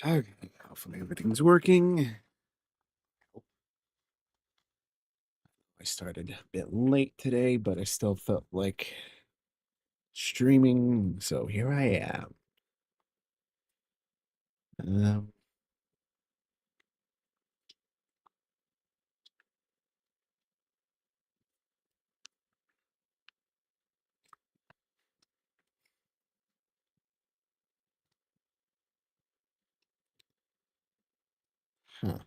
Okay, hopefully everything's working. I started a bit late today, but I still felt like streaming, so here I am. Um, huh.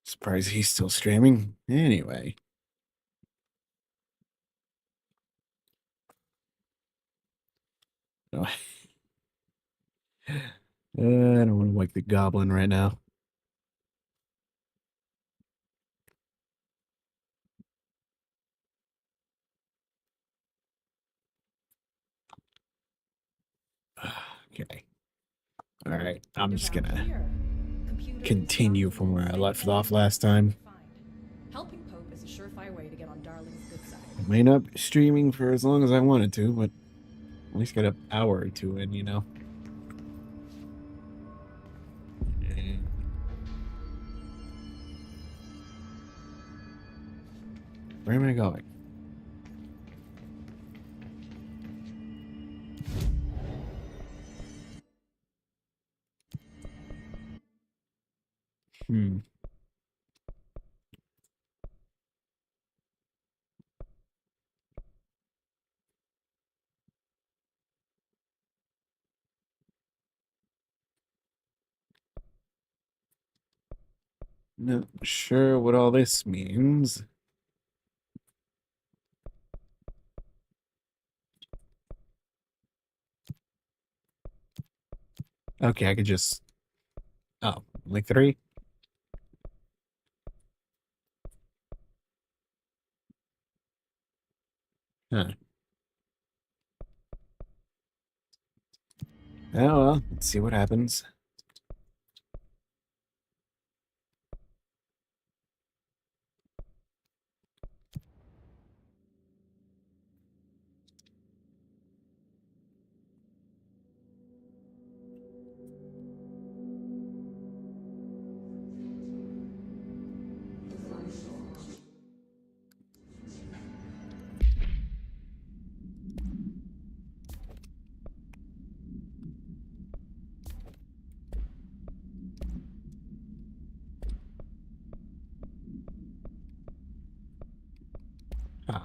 Surprised he's still streaming. Anyway. Oh, I don't want to wake the goblin right now. Okay. All right. I'm just gonna continue from where I left off last time. Helping Pope is a surefire way to get on Darling's good side. I may not be streaming for as long as I wanted to, but at least get an hour or two in, you know. Where am I going? Hmm. Not sure what all this means. Okay, I could just... Oh, only 3? Huh. Oh, well, let's see what happens. Huh.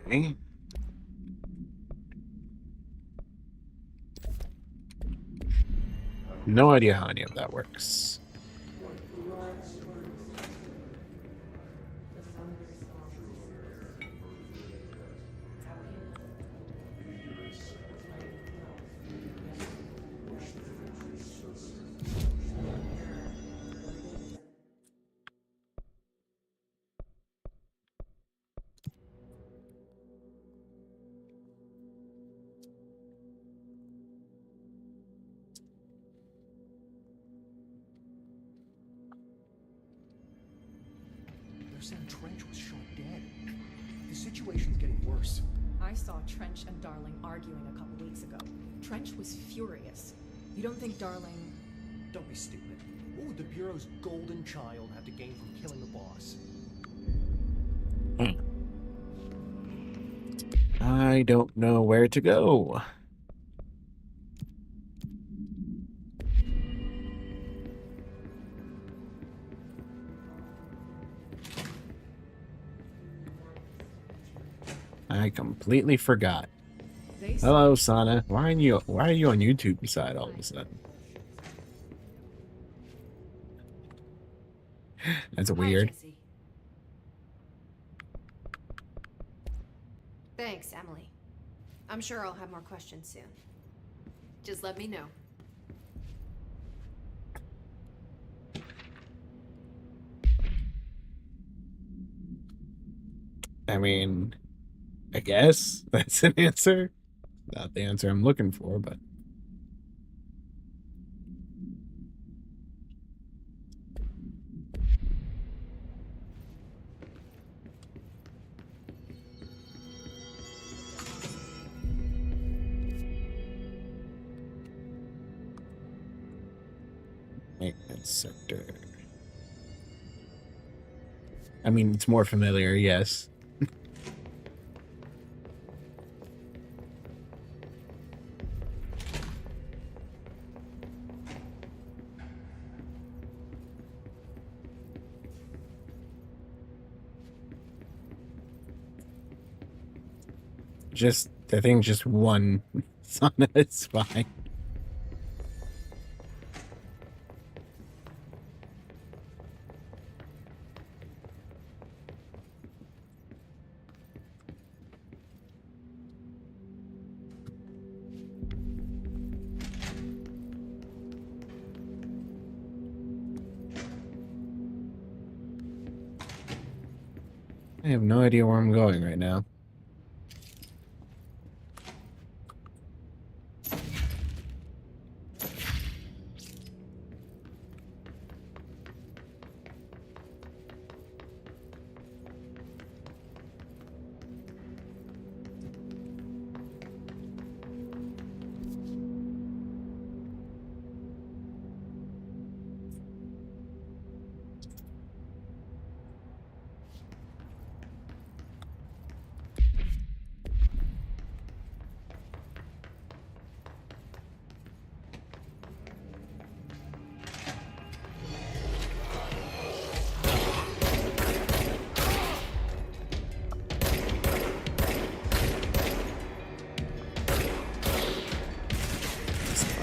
Okay. No idea how any of that works. They're saying Trench was shot dead. The situation's getting worse. I saw Trench and Darling arguing a couple weeks ago. Trench was furious. You don't think Darling... Don't be stupid. What would the Bureau's golden child have to gain from killing the boss? I don't know where to go. I completely forgot. Hello, Sana. Why are you on YouTube beside all of a sudden? That's weird. Jesse. Thanks, Emily. I'm sure I'll have more questions soon. Just let me know. I mean, I guess that's an answer. Not the answer I'm looking for, but maintenance sector. I mean, it's more familiar, yes. I think just one on its fine. I have no idea where I'm going right now.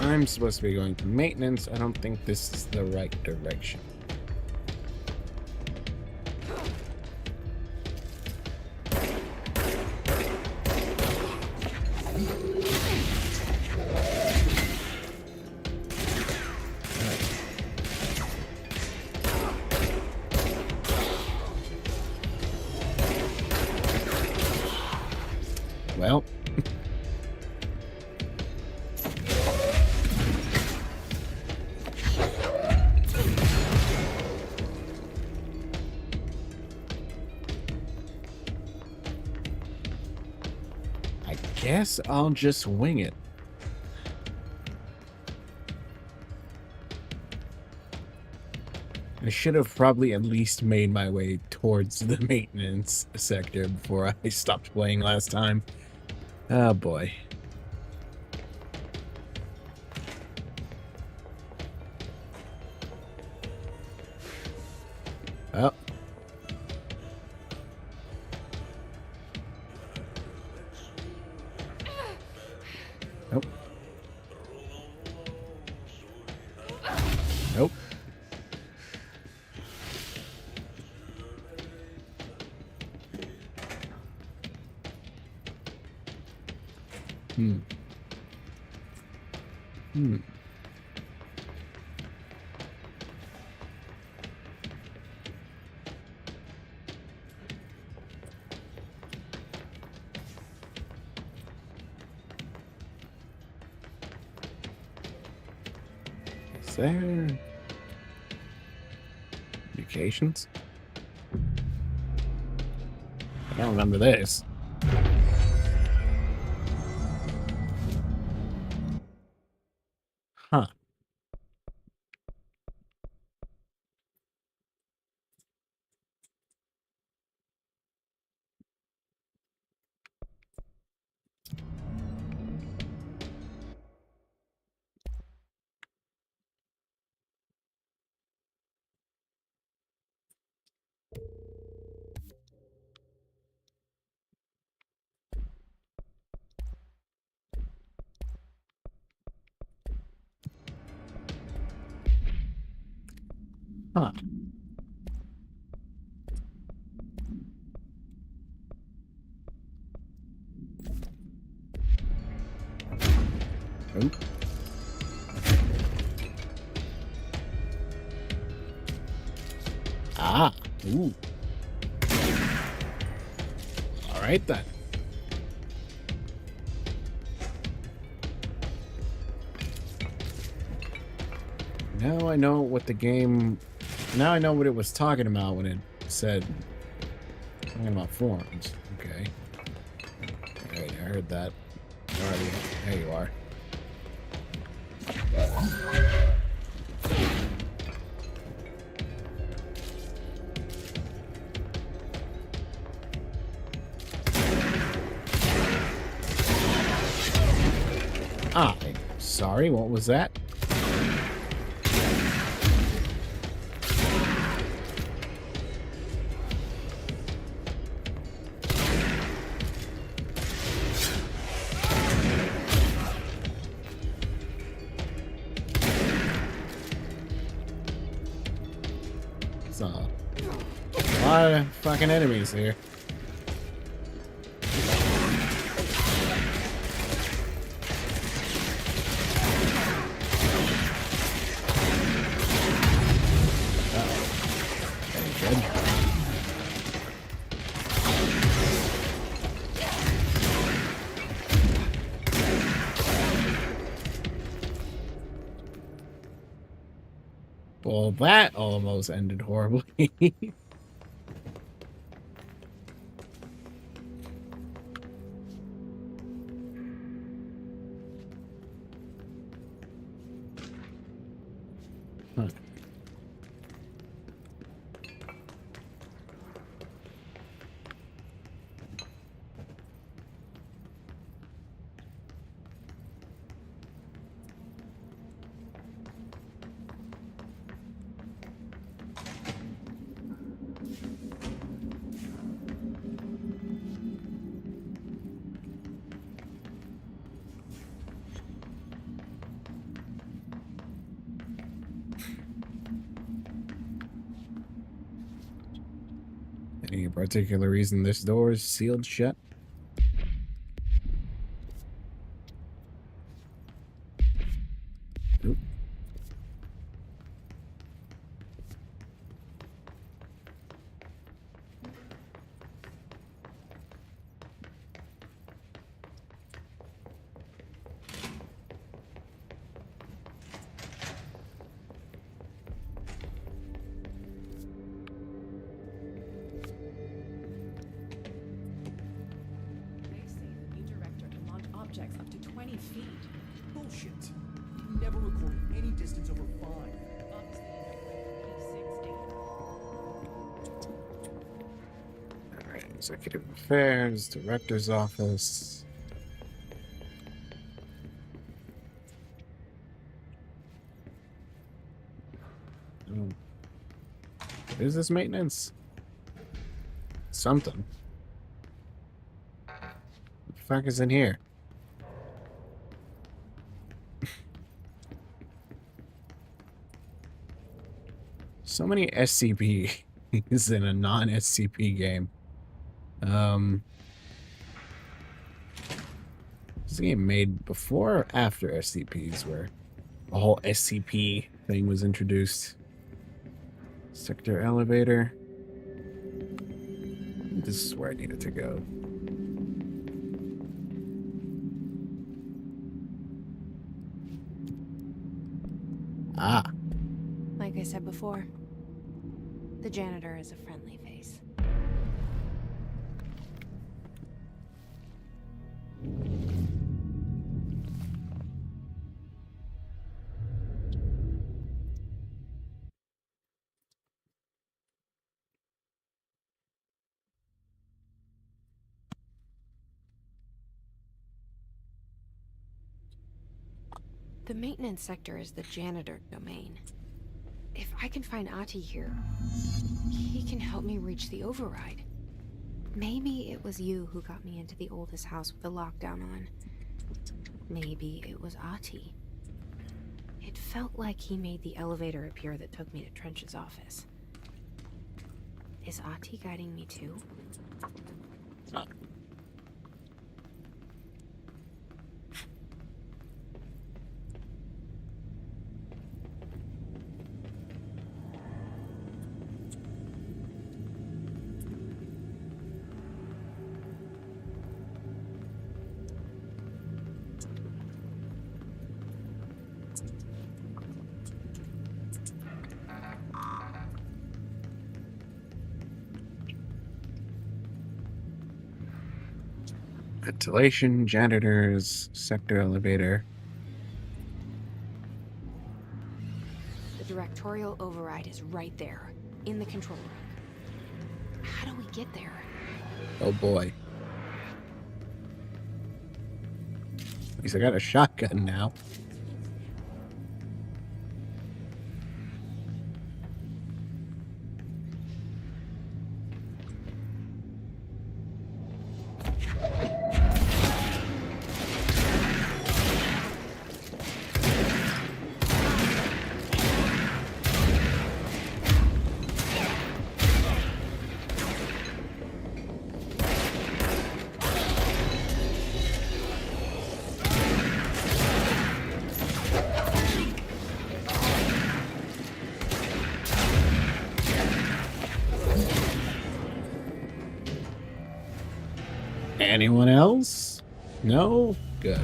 I'm supposed to be going to maintenance. I don't think this is the right direction. Well, I guess I'll just wing it. I should have probably at least made my way towards the maintenance sector before I stopped playing last time. Oh boy. Oh. Nope. Nope. Hmm. Is there communications? I don't remember this. Huh. Huh. Oh. Ah. Ooh. All right then. Now I know what the game. Now I know what it was talking about when it said talking about forms. Okay. All right, I heard that. Alrighty, there you are. Ah, sorry, what was that? So, a lot of fucking enemies here. Well, that almost ended horribly. Huh. Any particular reason this door is sealed shut? Oop. They say the new director can launch objects up to 20 feet. Bullshit. You never recorded any distance over 5. Obviously, you never played the P6 data. Alright, Executive Affairs, Director's Office. Oh. What is this maintenance? Something. What the fuck is in here? So many SCP is in a non-SCP game. Is the game made before or after SCPs, where the whole SCP thing was introduced? Sector elevator. This is where I needed to go. Ah. Like I said before, the janitor is a friendly face. The maintenance sector is the janitor domain. If I can find Ahti here, he can help me reach the override. Maybe it was you who got me into the oldest house with the lockdown on. Maybe it was Ahti. It felt like he made the elevator appear that took me to Trench's office. Is Ahti guiding me too? Ventilation, janitors, sector elevator. The directorial override is right there, in the control room. How do we get there? Oh boy. At least I got a shotgun now. Anyone else? No? Good.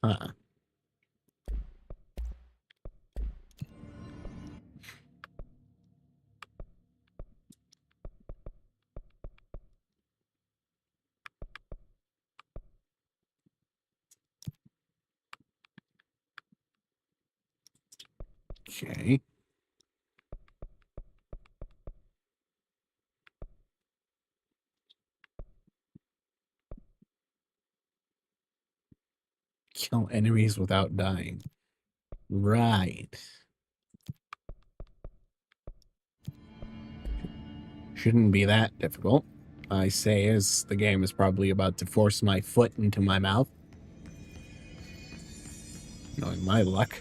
Huh. Okay. Kill enemies without dying. Right. Shouldn't be that difficult. I say as the game is probably about to force my foot into my mouth. Knowing my luck.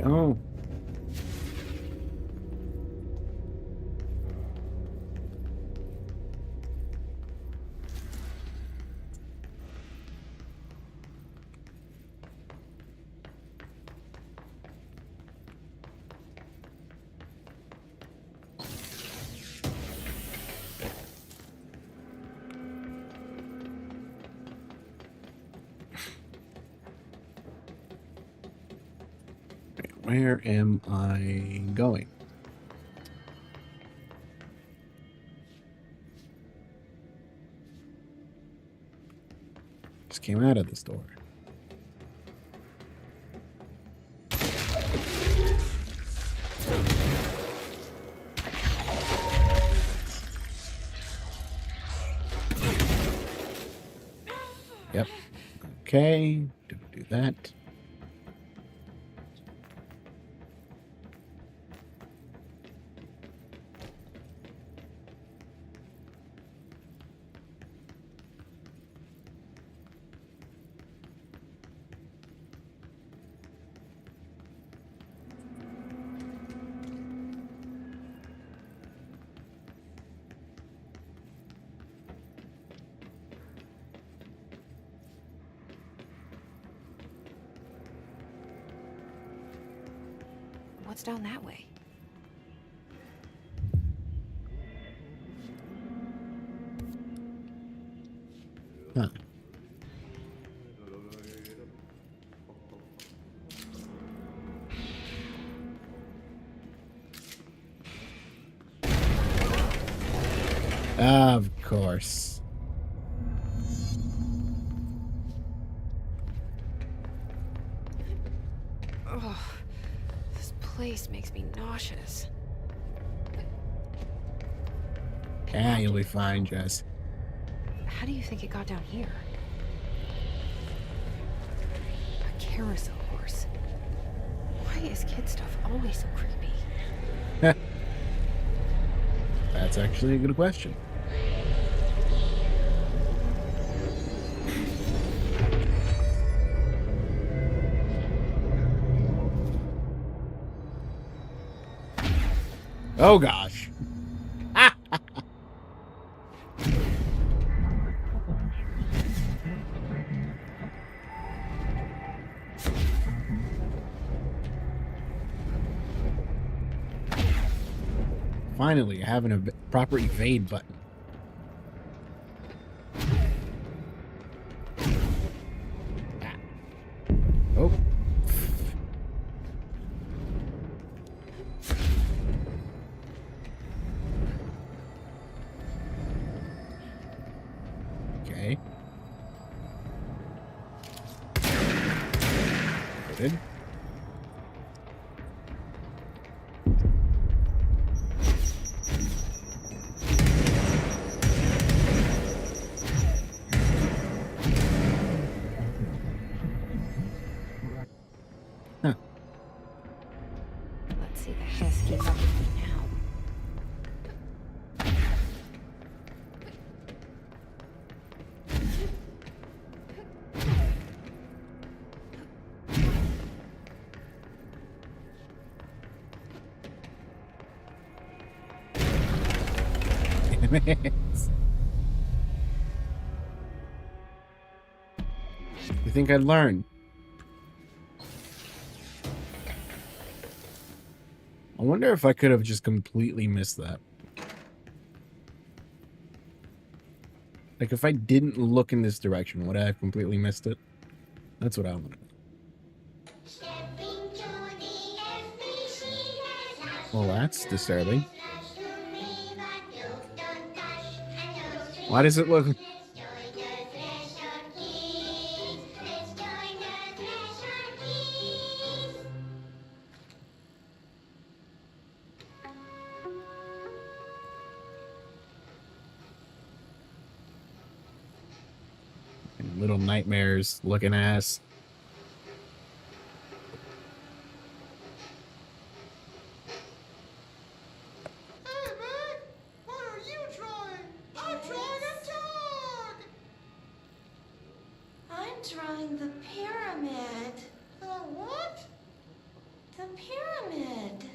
Oh. Where am I going? Just came out of this door. Yep. Okay. Do that. What's down that way? Huh. Of course. Ugh. place makes me nauseous. Yeah, you'll be fine, Jess. How do you think it got down here? A carousel horse. Why is kid stuff always so creepy? That's actually a good question. Oh gosh. Finally, having a proper evade button. Oh. Okay. Good. Huh. Let's see the hess keep up with me now. You think I'd learn? I wonder if I could have just completely missed that. Like, if I didn't look in this direction, would I have completely missed it? That's what I want to know. Well, that's disturbing. Why does it look... Little nightmares looking ass. Hey, man! What are you drawing? I'm drawing a dog! I'm drawing the pyramid. The what? The pyramid.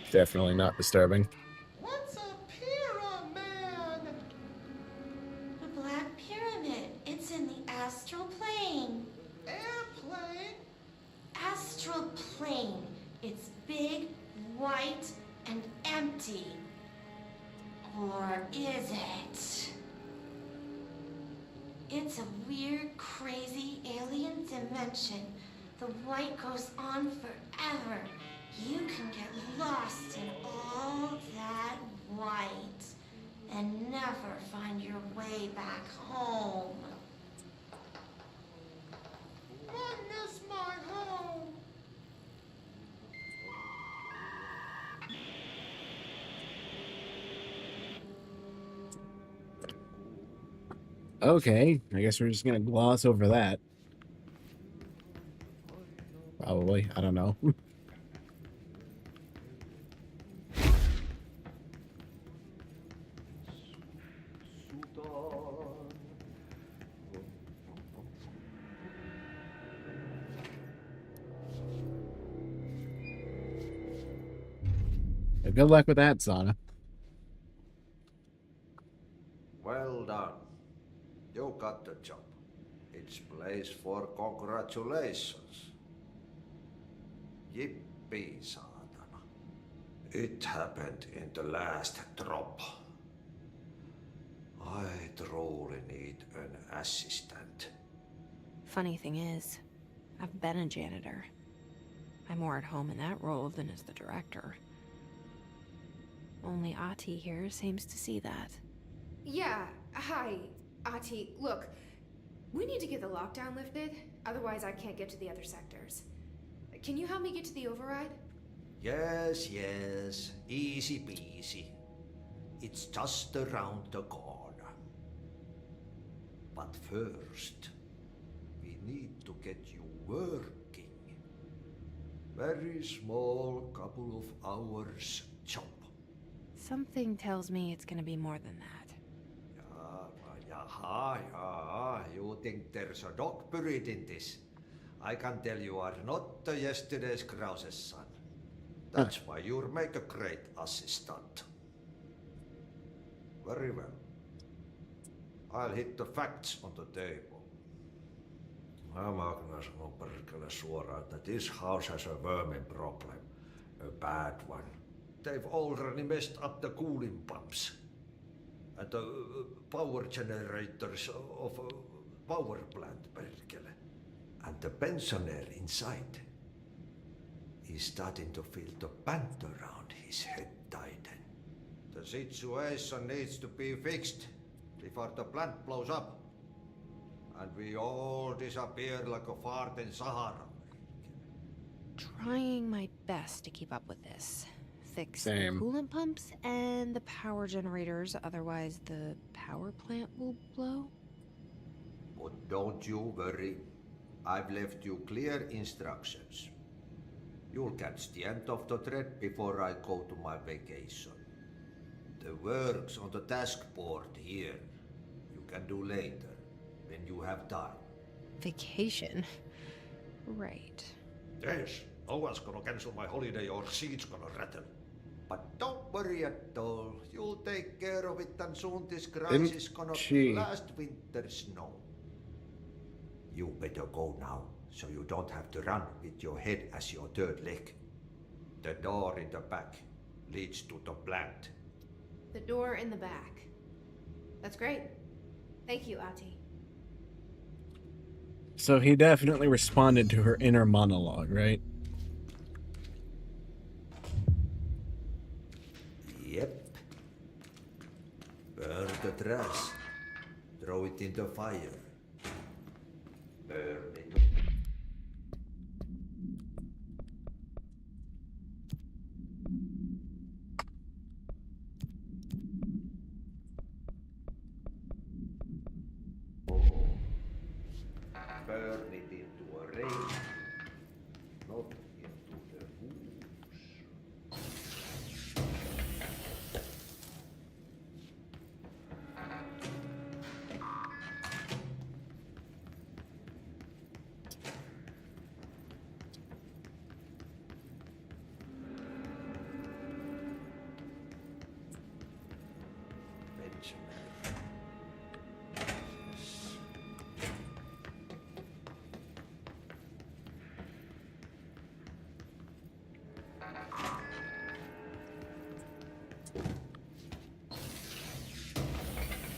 Definitely not disturbing. What's a pyramid? The Black Pyramid. It's in the astral plane. Airplane? Astral plane. It's big, white, and empty. Or is it? It's a weird, crazy alien dimension. The white goes on forever. You can get lost in all that white and never find your way back home. I miss my home. Okay, I guess we're just gonna gloss over that. Probably, I don't know. Good luck with that, Sana. Well done. You got the job. It's place for congratulations. Yippee, saatana. It happened in the last drop. I truly need an assistant. Funny thing is, I've been a janitor. I'm more at home in that role than as the director. Only Ati here seems to see that. Yeah, hi, Ati. Look, We need to get the lockdown lifted, otherwise I can't get to the other sectors. Can you help me get to the override? Yes, yes. Easy peasy. It's just around the corner. But first, we need to get you working. Very small, couple of hours job. Something tells me it's gonna be more than that. Yeah. You think there's a dog buried in this? I can tell you are not the yesterday's Krause's son. That's why you'll make a great assistant. Very well. I'll hit the facts on the table. Mä gonna sanon perkele suoraan, että this house has a vermin problem. A bad one. They've already messed up the cooling pumps. And the power generators of a power plant, perkele. And the pensioner inside is starting to feel the band around his head tighten. The situation needs to be fixed before the plant blows up. And we all disappear like a fart in Sahara. Trying my best to keep up with this. Fix Same. the coolant pumps and the power generators, otherwise the power plant will blow. But don't you worry. I've left you clear instructions. You'll catch the end of the thread before I go to my vacation. The work's on the task board here. You can do later, when you have time. Vacation? Right. Yes, no one's gonna cancel my holiday or seat's gonna rattle. But don't worry at all. You'll take care of it and soon this grass is gonna she? last winter's snow. You better go now, so you don't have to run with your head as your third leg. The door in the back leads to the plant. The door in the back. That's great. Thank you, Ati. So he definitely responded to her inner monologue, right? Yep. Burn the trash. Throw it in the fire. Burn it. Burn it into a rain, not into the ooze.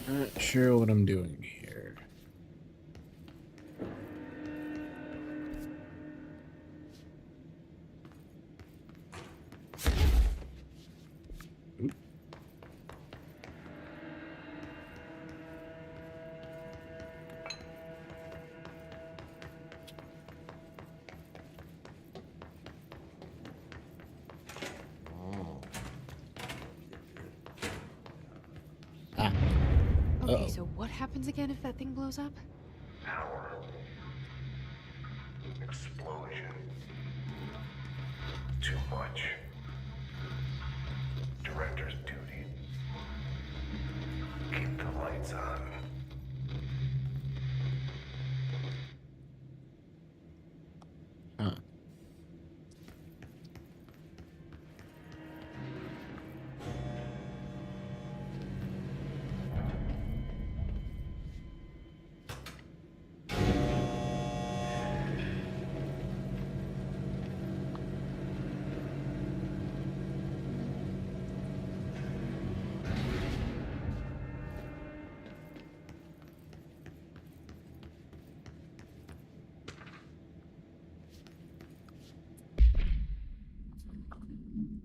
Not sure what I'm doing here. Oop. Ah. Okay, Uh-oh. so what happens again if that thing blows up? Power. Explosion. Too much. Director's duty. Keep the lights on. Huh.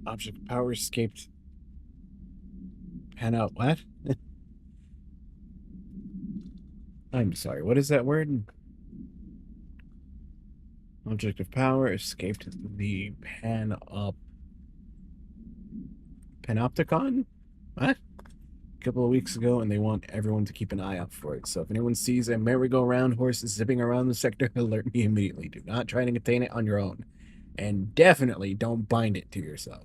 Object power escaped. Pan out what? I'm sorry, what is that word? Object of power escaped the panopticon? What? A couple of weeks ago, and they want everyone to keep an eye out for it. So if anyone sees a merry-go-round horse zipping around the sector, alert me immediately. Do not try to contain it on your own. And definitely don't bind it to yourself.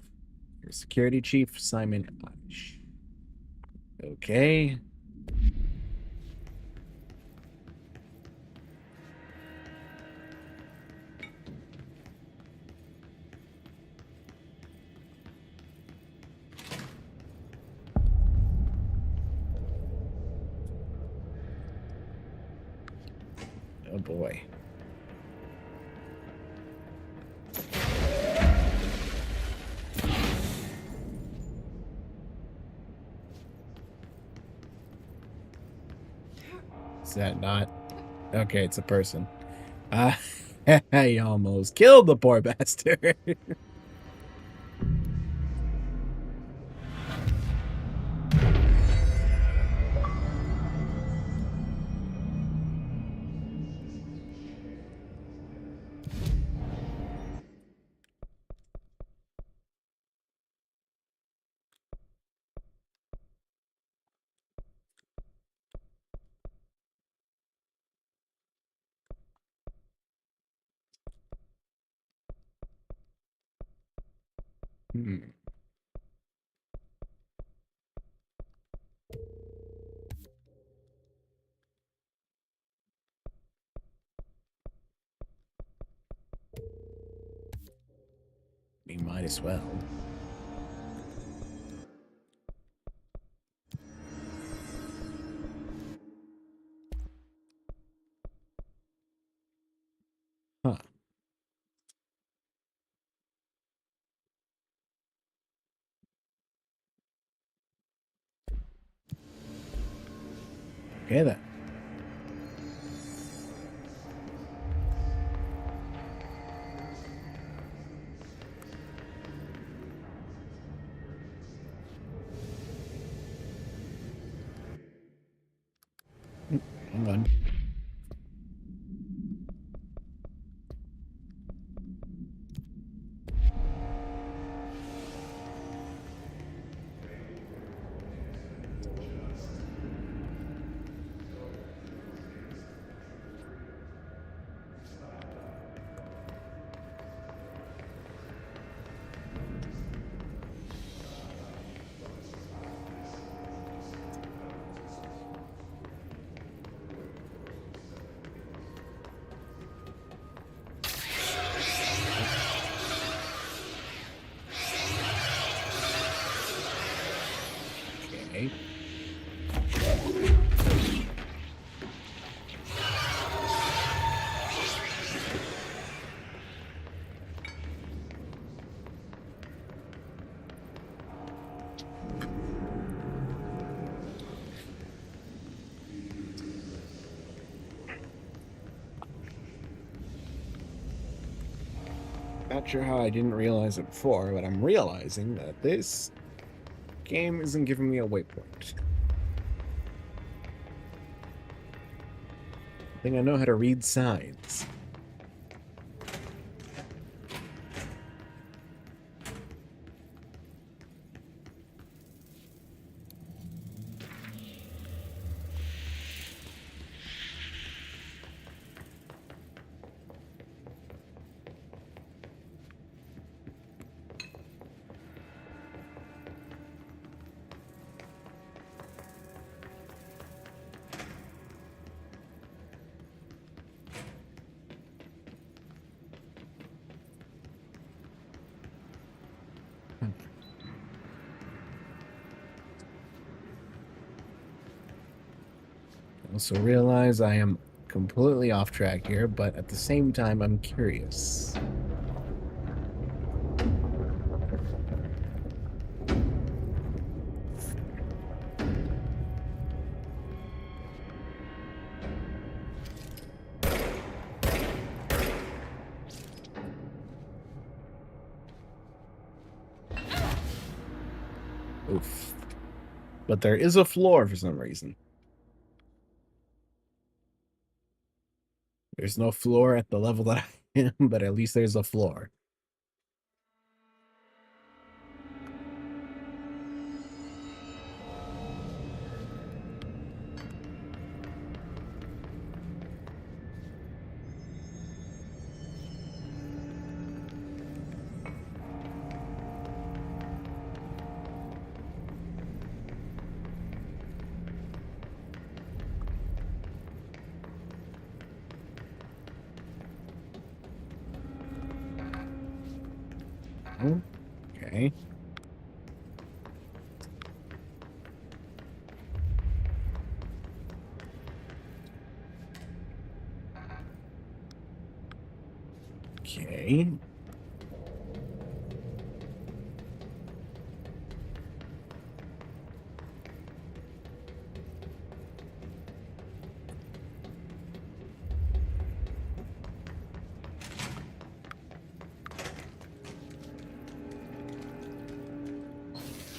Your security chief, Simon Amish. Okay. Oh boy. Is that not? Okay, it's a person. I almost killed the poor bastard. Hmm. We might as well. Huh. Okay then. Hang on. Okay. Not sure how I didn't realize it before, but I'm realizing that this game isn't giving me a waypoint. I think I know how to read signs. I also realize I am completely off track here, but at the same time, I'm curious. Oof. But there is a floor for some reason. There's no floor at the level that I am, but at least there's a floor. Okay. Okay.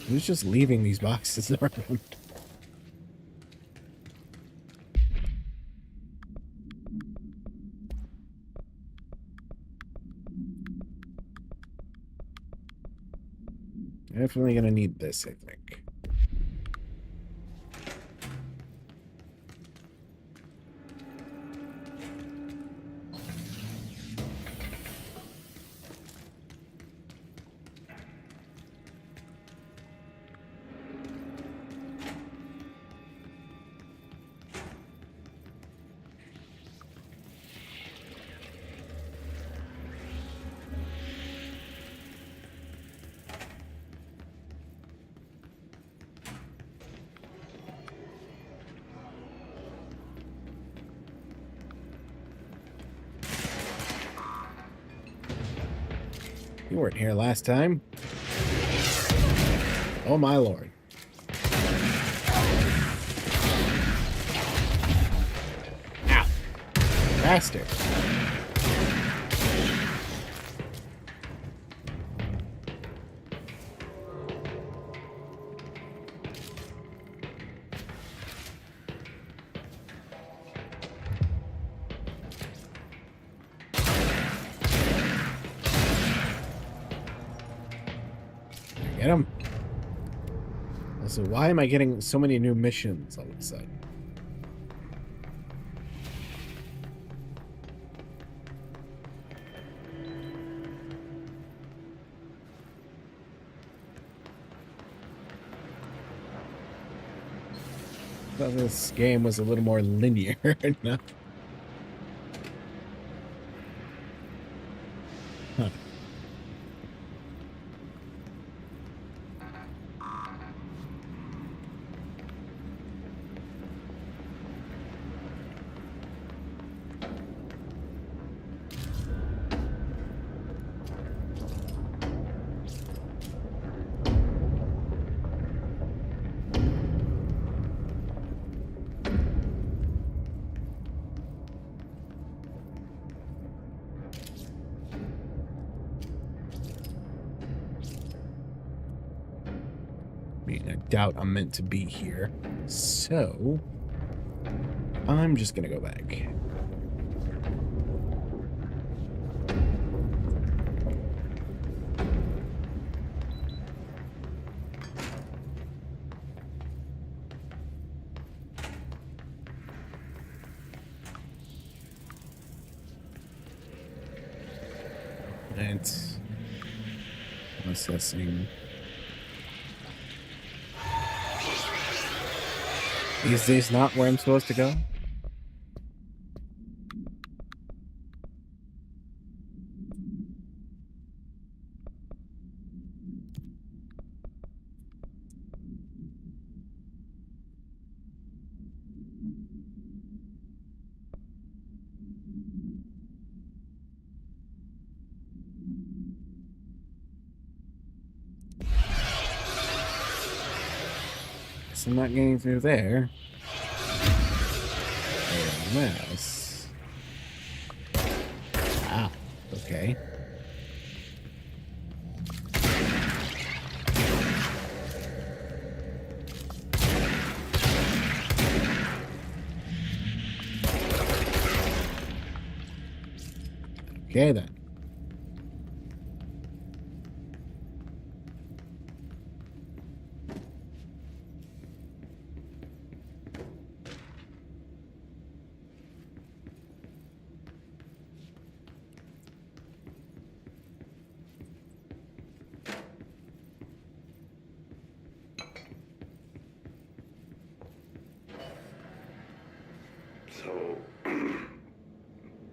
Who's just leaving these boxes around? Definitely gonna need this, I think. You weren't here last time. Oh my lord. Ow. Bastard. Get him. Also, why am I getting so many new missions all of a sudden? I thought this game was a little more linear. No? Huh. I doubt I'm meant to be here, so I'm just gonna go back. And assessing. Is this not where I'm supposed to go? Guess I'm not getting through there. Mouse. Ah, okay. Okay, then.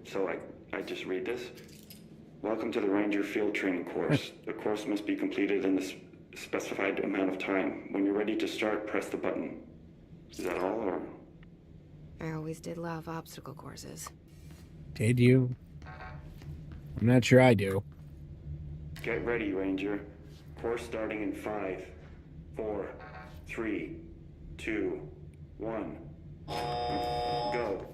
So I just read this. Welcome to the Ranger Field Training course. The course must be completed in the specified amount of time. When you're ready to start, press the button. Is that all, or? I always did love obstacle courses. Did you? I'm not sure I do. Get ready, Ranger. Course starting in 5, 4, 3, 2, 1. Go.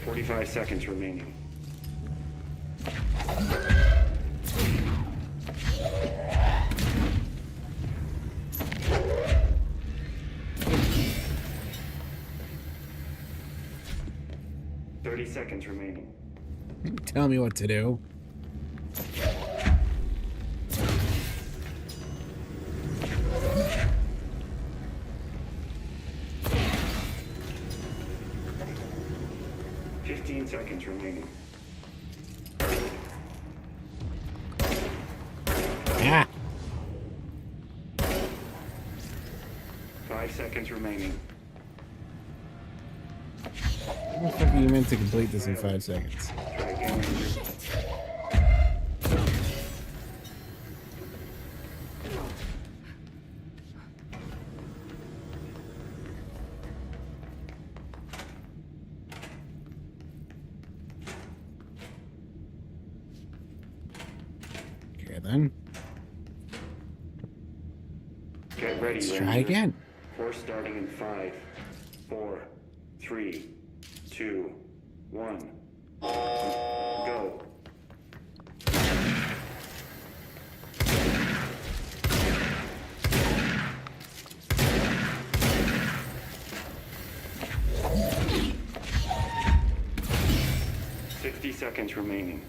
"45 seconds remaining. Seconds remaining. Tell me what to do. Seconds remaining. Yeah. 5 seconds remaining. How the fuck are you meant to complete this in 5 seconds? Try again, Ranger. Okay, then. Get ready, Let's Ranger. try again. Course starting in 5, 4, 3, 2, 1. Go. Seconds remaining.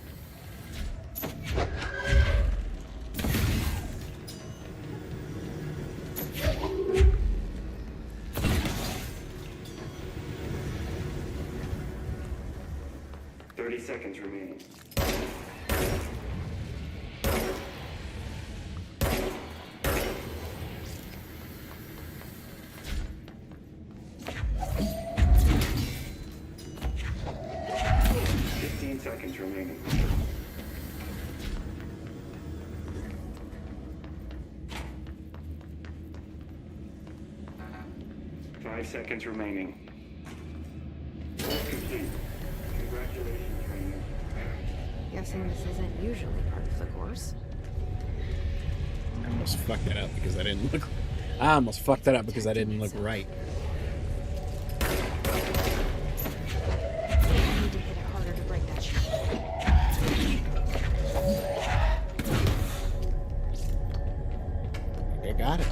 Seconds remaining. 15 seconds remaining. 5 seconds remaining. Course complete. Congratulations, Ranger. Guessing this isn't usually part of the course. I almost fucked that up because I didn't look. I almost fucked that up because I didn't look right. I need to hit it harder to break that shot. I got it.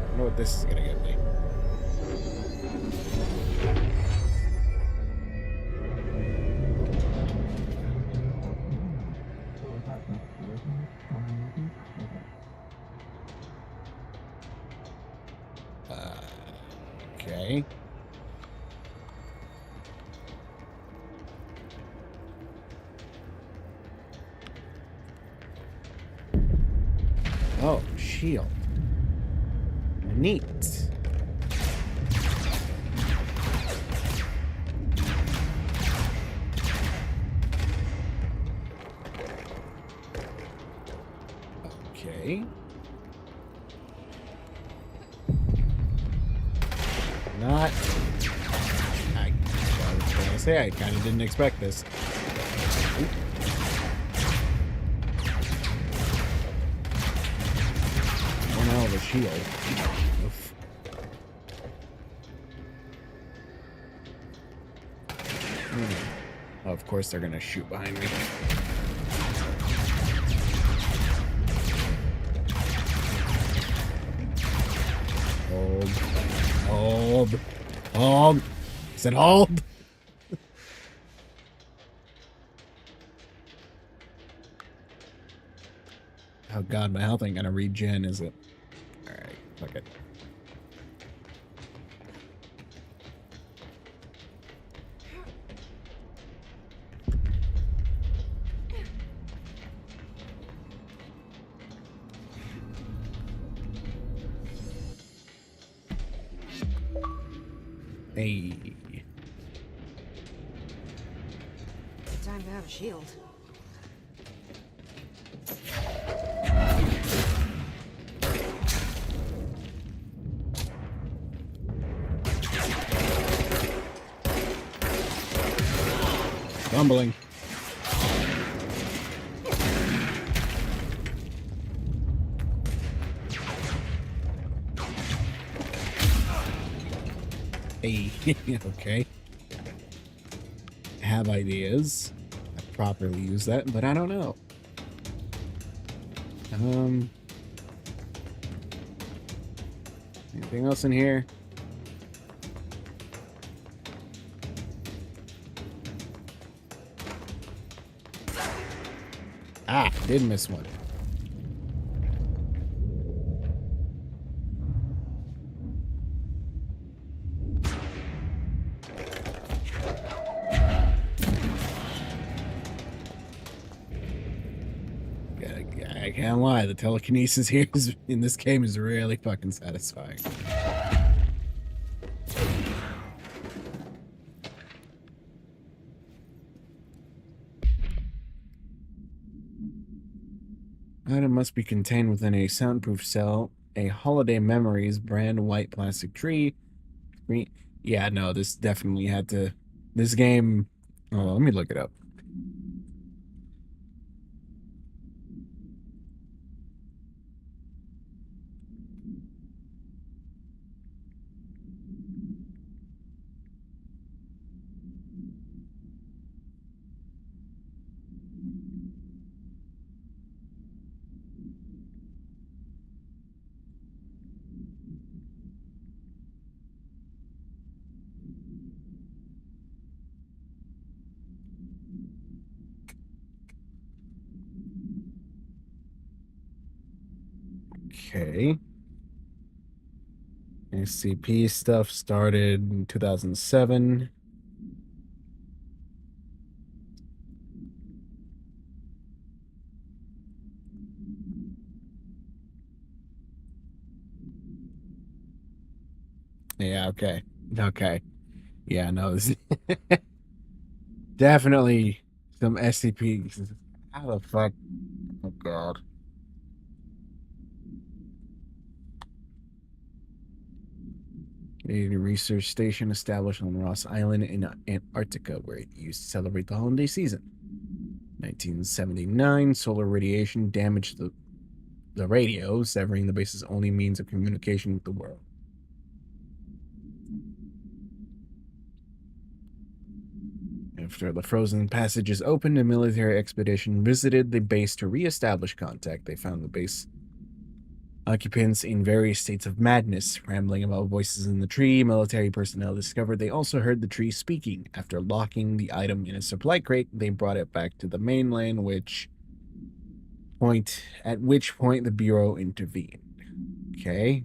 I know what this is gonna get me. Okay. Oh, shield. Neat. Okay. Not. I was gonna say I kind of didn't expect this. Oop. One hell of a shield. Oof. Oh, of course they're gonna shoot behind me. Hold. Hold. Hold. I said hold. Oh god, my health ain't gonna regen, is it? Alright, fuck it. Hey. Good time to have a shield. Fumbling. Hey, okay. Have ideas. I properly use that, but I don't know. Anything else in here? Ah, did miss one. I can't lie, the telekinesis here is, in this game is really fucking satisfying. Item must be contained within a soundproof cell. A Holiday Memories brand white plastic tree. Yeah, no, this definitely had to... This game... Oh, let me look it up. Okay. SCP stuff started in 2007. Yeah, okay. Okay. Yeah, no, this definitely some SCP. How the fuck? Oh, God. Canadian research station established on Ross Island in Antarctica, where it used to celebrate the holiday season. 1979, solar radiation damaged the radio, severing the base's only means of communication with the world. After the frozen passages opened, a military expedition visited the base to re-establish contact. They found the base occupants in various states of madness, rambling about voices in the tree. Military personnel discovered they also heard the tree speaking. After locking the item in a supply crate, they brought it back to the mainland, at which point the Bureau intervened. Okay.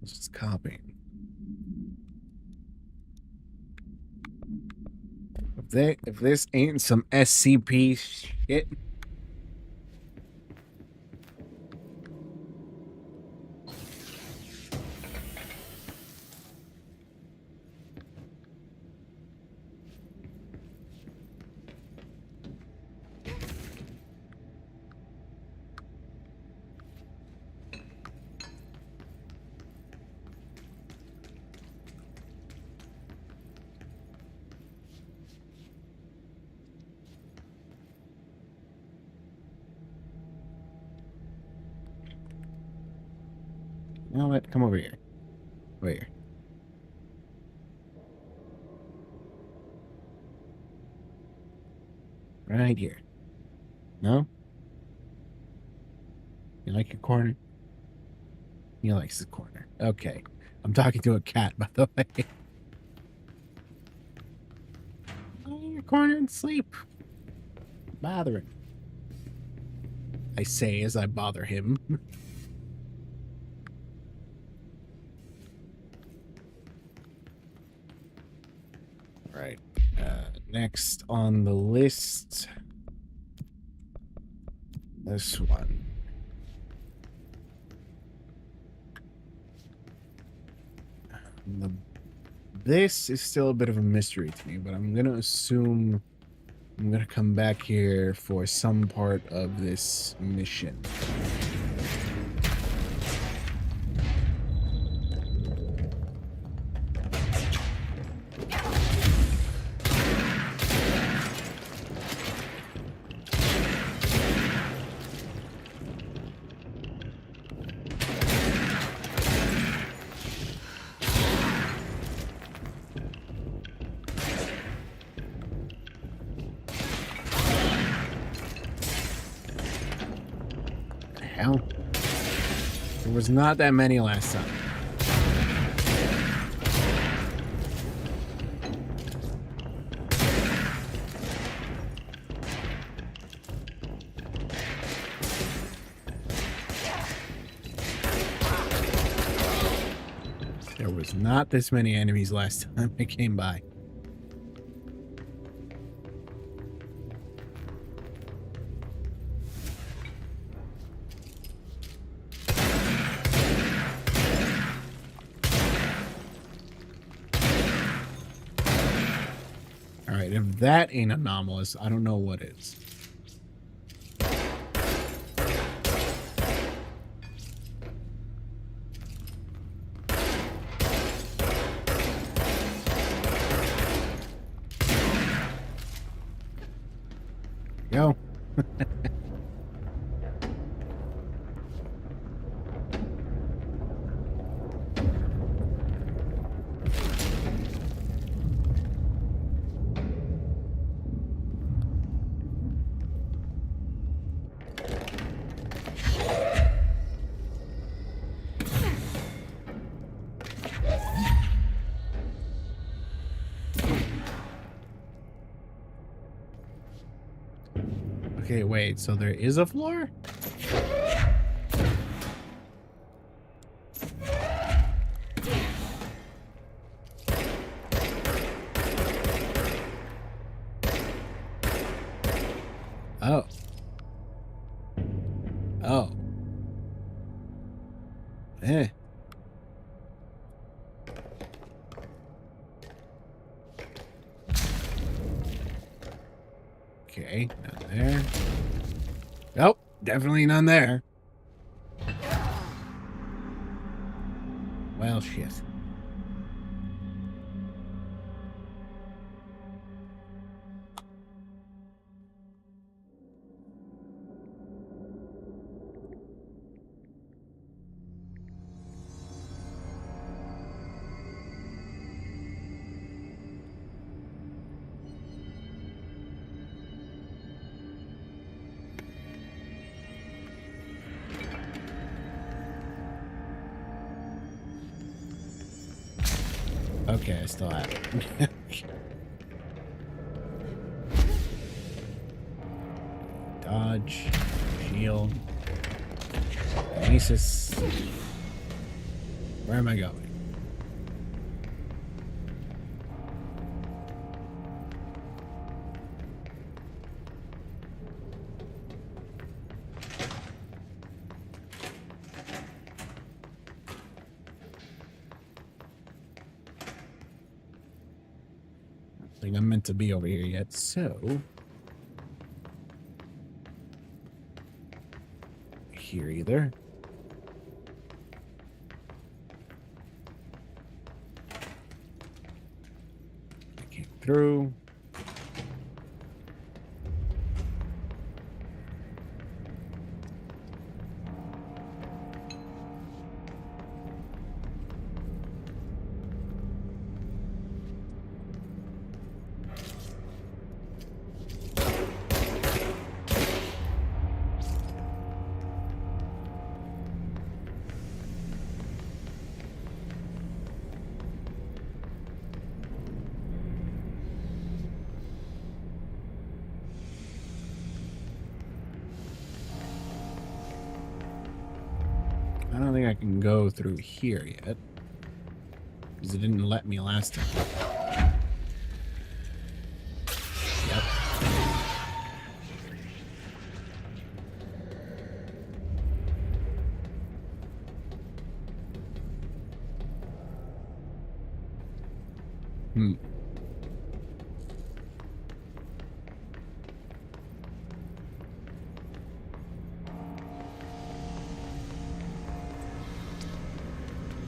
Just copying. If this ain't some SCP shit. You know what? Come over here. Over here. Right here. No? You like your corner? He likes his corner. Okay. I'm talking to a cat, by the way. Oh, your corner and sleep. Bothering. I say as I bother him. Right. Next on the list. This one. This is still a bit of a mystery to me, but I'm going to assume I'm going to come back here for some part of this mission. Hell, there was not that many last time. There was not this many enemies last time I came by. Alright, if that ain't anomalous, I don't know what is. Go. Okay, wait, so there is a floor? Oh. Oh. Eh. Okay, none there. Nope, definitely none there. Well, shit. Okay, I still have it. Dodge. Shield. Kinesis. Where am I going? I think I'm meant to be over here yet, so here either. I came through. don't think I can go through here yet. Because it didn't let me last time. Yep.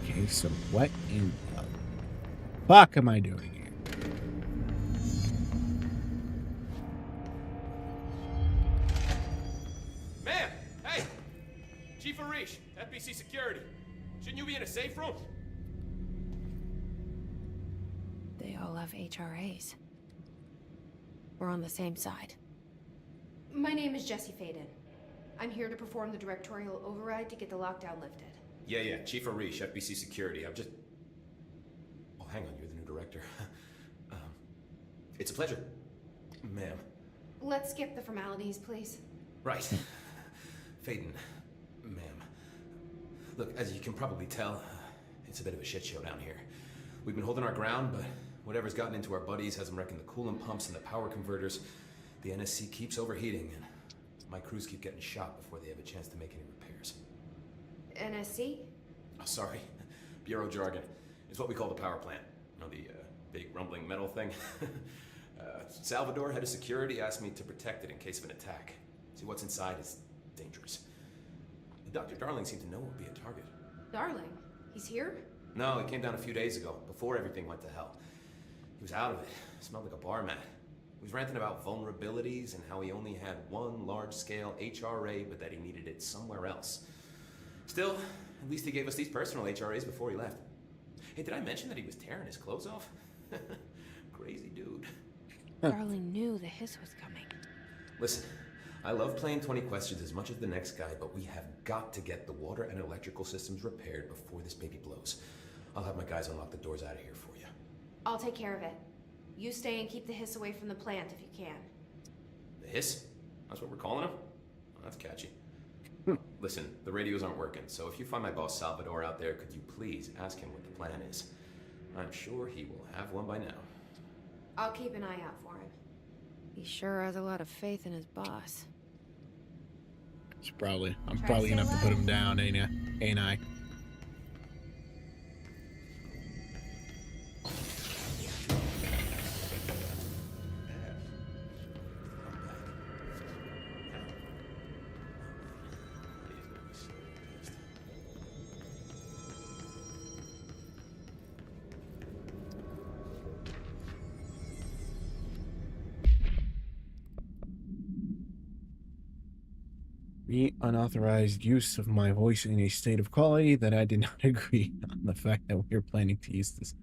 Okay, so what in the fuck am I doing here? Ma'am! Hey! Chief Arish, FBC Security. Shouldn't you be in a safe room? They all have HRAs. We're on the same side. My name is Jesse Faden. I'm here to perform the directorial override to get the lockdown lifted. Yeah, Chief Arish, FBC Security. I'm just... Oh, hang on, you're the new director. It's a pleasure, ma'am. Let's skip the formalities, please. Right. Faden, ma'am. Look, as you can probably tell, it's a bit of a shit show down here. We've been holding our ground, but whatever's gotten into our buddies has them wrecking the coolant pumps and the power converters. The NSC keeps overheating, and my crews keep getting shot before they have a chance to make any repairs. NSC? Oh, sorry. Bureau jargon. It's what we call the power plant. You know, the big rumbling metal thing? Salvador, head of security, asked me to protect it in case of an attack. See, what's inside is dangerous. Dr. Darling seemed to know it would be a target. Darling? He's here? No, he came down a few days ago, before everything went to hell. He was out of it. Smelled like a bar mat. He was ranting about vulnerabilities and how he only had one large-scale HRA, but that he needed it somewhere else. Still, at least he gave us these personal HRAs before he left. Hey, did I mention that he was tearing his clothes off? Crazy dude. Darling knew the hiss was coming. Listen, I love playing 20 questions as much as the next guy, but we have got to get the water and electrical systems repaired before this baby blows. I'll have my guys unlock the doors out of here for you. I'll take care of it. You stay and keep the hiss away from the plant if you can. The hiss? That's what we're calling him? Oh, that's catchy. Listen, the radios aren't working, so if you find my boss Salvador out there, could you please ask him what the plan is? I'm sure he will have one by now. I'll keep an eye out for him. He sure has a lot of faith in his boss. I'm probably gonna have to put him down, ain't I? The unauthorized use of my voice in a state of quality that I did not agree on. The fact that we were planning to use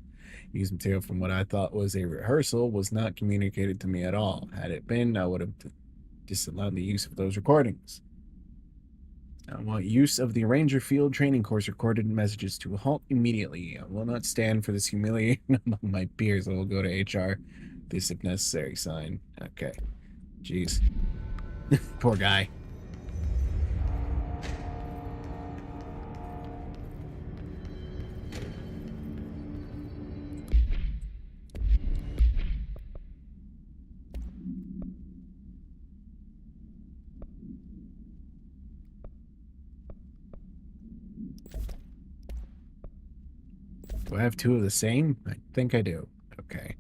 material from what I thought was a rehearsal was not communicated to me at all. Had it been, I would have disallowed the use of those recordings. I want use of the Ranger Field Training Course recorded messages to halt immediately. I will not stand for this humiliation among my peers. I will go to HR. This, if necessary, sign. Okay. Jeez. Poor guy. Do I have two of the same? I think I do. Okay.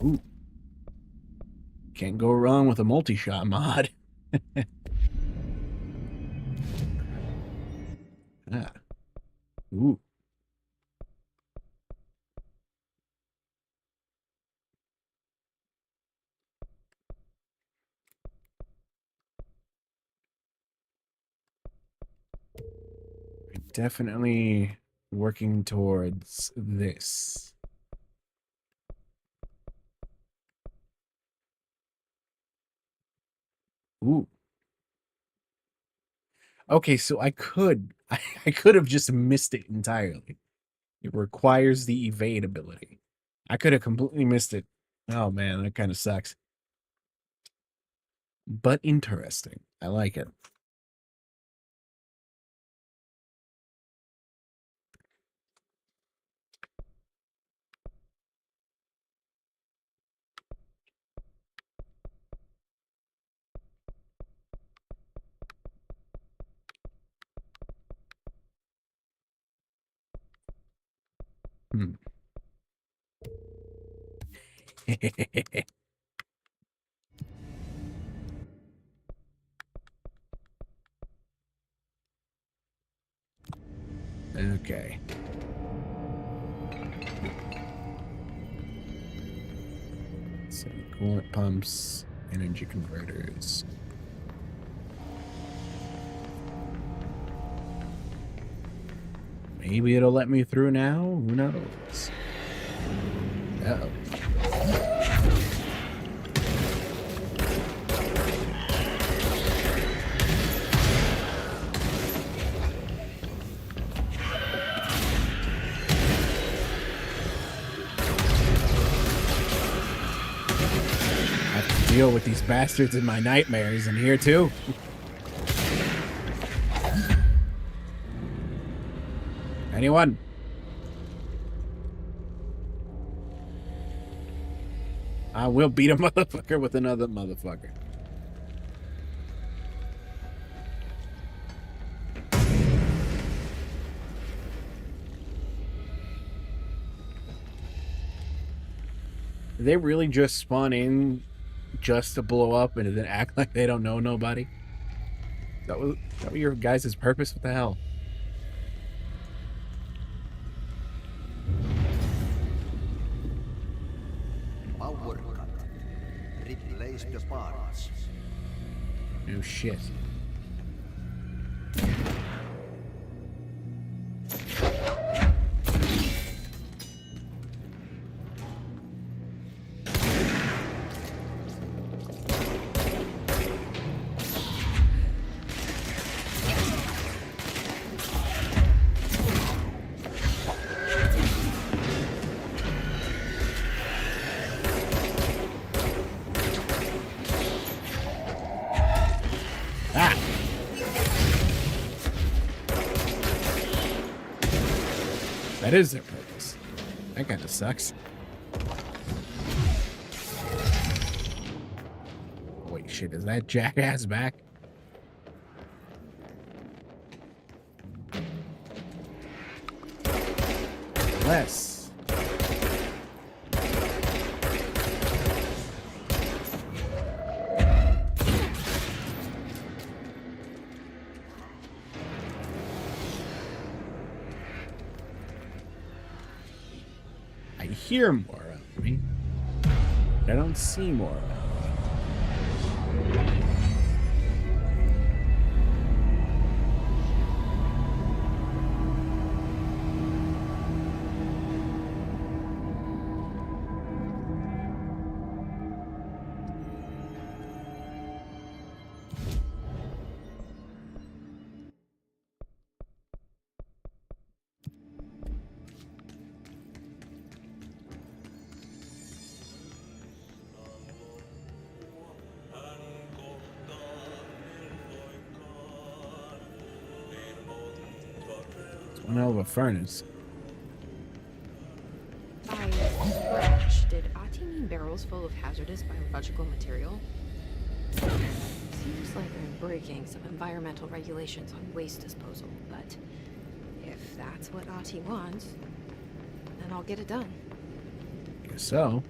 Ooh. Can't go wrong with a multi-shot mod. Ah. Ooh. Definitely working towards this. Ooh. Okay, so I could I could have just missed it entirely. It requires the evade ability. I could have completely missed it. Oh man, that kind of sucks. But interesting. I like it. Hmm. Okay. So coolant pumps, energy converters. Maybe it'll let me through now. Who knows? Uh-oh. I have to deal with these bastards in my nightmares in here too. Anyone? I will beat a motherfucker with another motherfucker. Did they really just spawn in just to blow up and then act like they don't know nobody? That was your guys' purpose? What the hell? Power cut. Replace the parts. No shit. That is their purpose. That kind of sucks. Wait, shit, is that jackass back? Less. I hear more of me, but I don't see more of me. One hell of a furnace. By scratch, did Ati mean barrels full of hazardous biological material? Seems like I'm breaking some environmental regulations on waste disposal, but if that's what Ati wants, then I'll get it done. Guess so.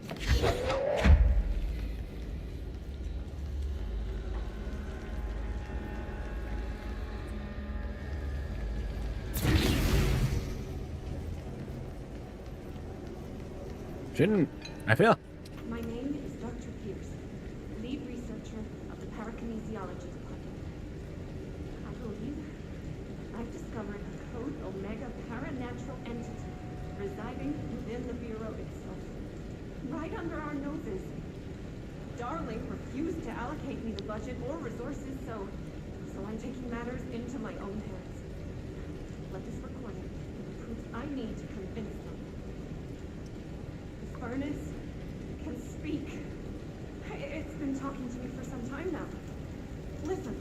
Shouldn't I feel? My name is Dr. Pierce, lead researcher of the Parakinesiology Department. I believe I've discovered a Code Omega paranatural entity residing within the Bureau itself, right under our noses. Darling refused to allocate me the budget or resources, so I'm taking matters into my own hands. got this recording. The proof I need to convince them. The furnace can speak. It's been talking to me for some time now. Listen.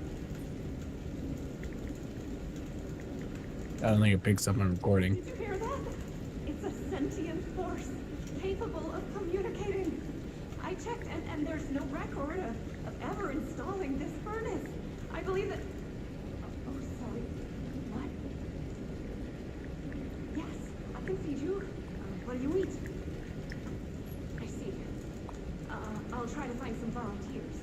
I don't think it picks up on recording. Did you hear that? It's a sentient force, capable of communicating. I checked, and there's no record of ever installing this furnace. I believe that... Oh, sorry. What? Yes, I can feed you. What do you eat? I see. I'll try to find some volunteers.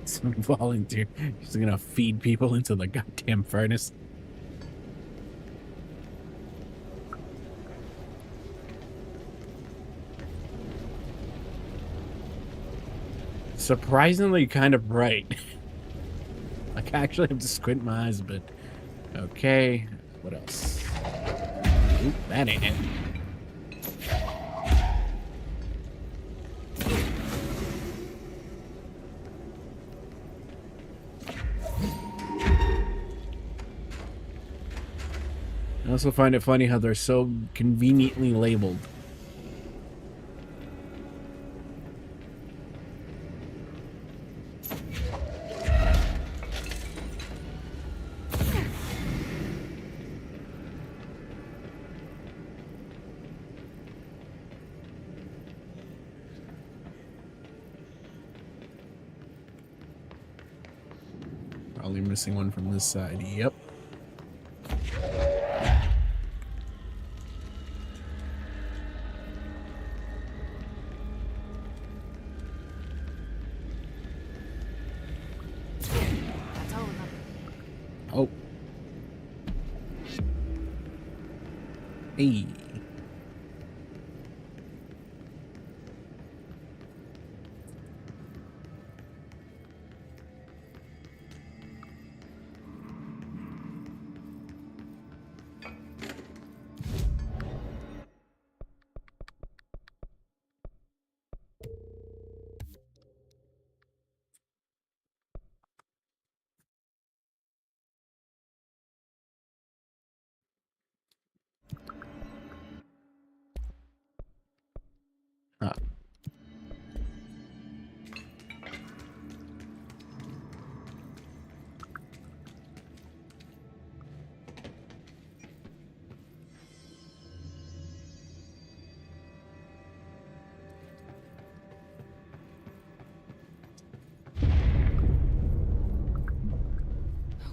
Some volunteer. He's gonna feed people into the goddamn furnace. Surprisingly kind of bright. Like, I actually have to squint my eyes a bit. Okay, what else? Oop, that ain't it. I also find it funny how they're so conveniently labeled. Probably missing one from this side. Yep. Oh. Hey. Ah.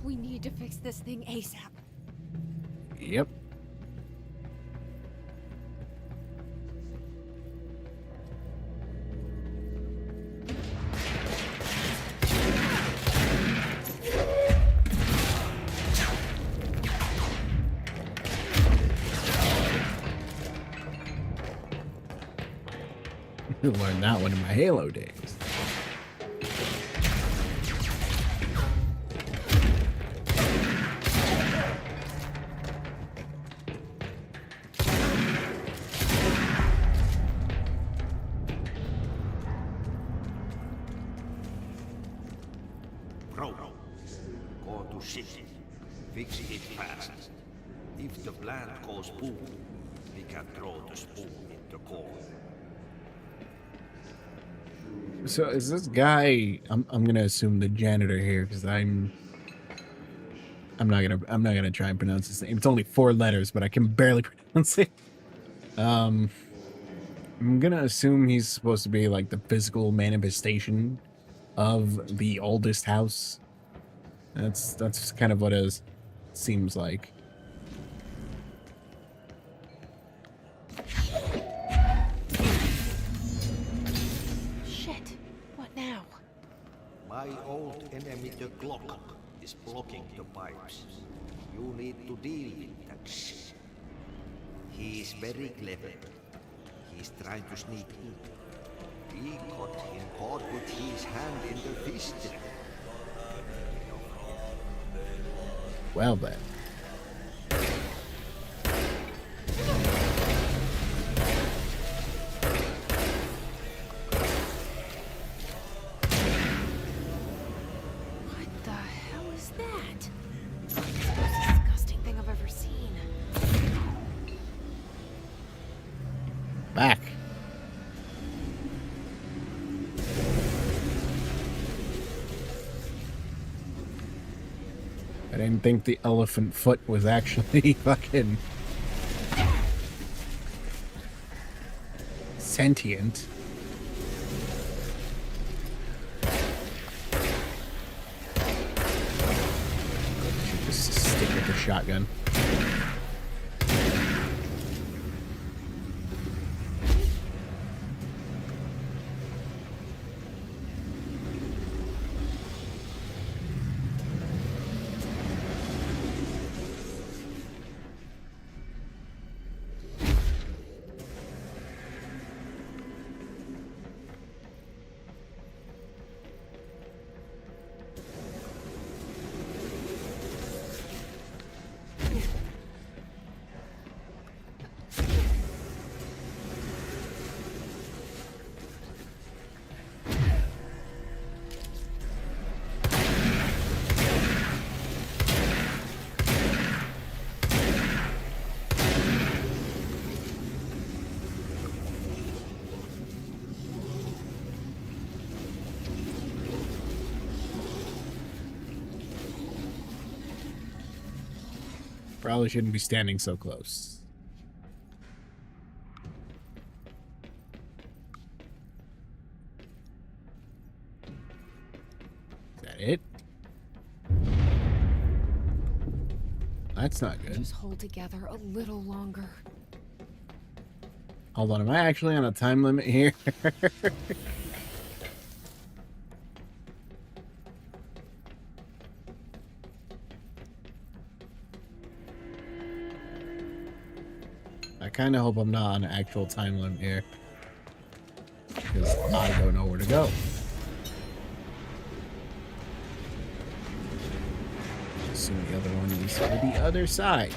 We need to fix this thing ASAP. Yep. Learned that one in my Halo days. Bro, go to shit. Fix it fast. If the plant goes boom, we can throw the spoon in the core. So is this guy? I'm gonna assume the janitor here because I'm not gonna try and pronounce his name. It's only 4 letters, but I can barely pronounce it. I'm gonna assume he's supposed to be like the physical manifestation of the oldest house. That's kind of what it seems like. Shit. What now? My old enemy, the clock, is blocking the pipes. You need to deal with that shit. He is very clever. He's trying to sneak in. We got him caught with his hand in the fist. Well then. What the hell is that? didn't think the elephant foot was actually fucking sentient. Should just stick with the shotgun. Probably shouldn't be standing so close. Is that it? That's not good. Just hold together a little longer. Hold on, am I actually on a time limit here? I kind of hope I'm not on an actual time limit here. Because I don't know where to go. Assume the other one is to the other side.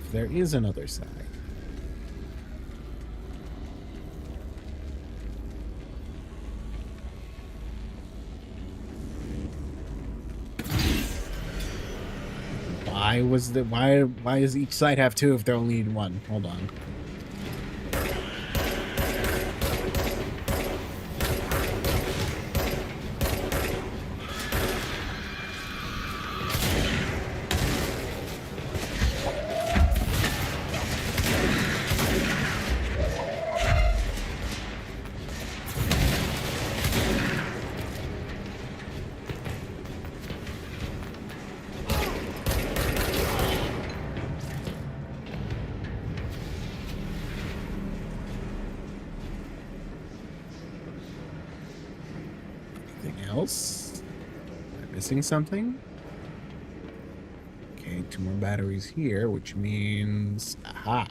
If there is another side. Why does each side have two if they only need one? Hold on. Else? Am I missing something? Okay, 2 more batteries here, which means... Aha!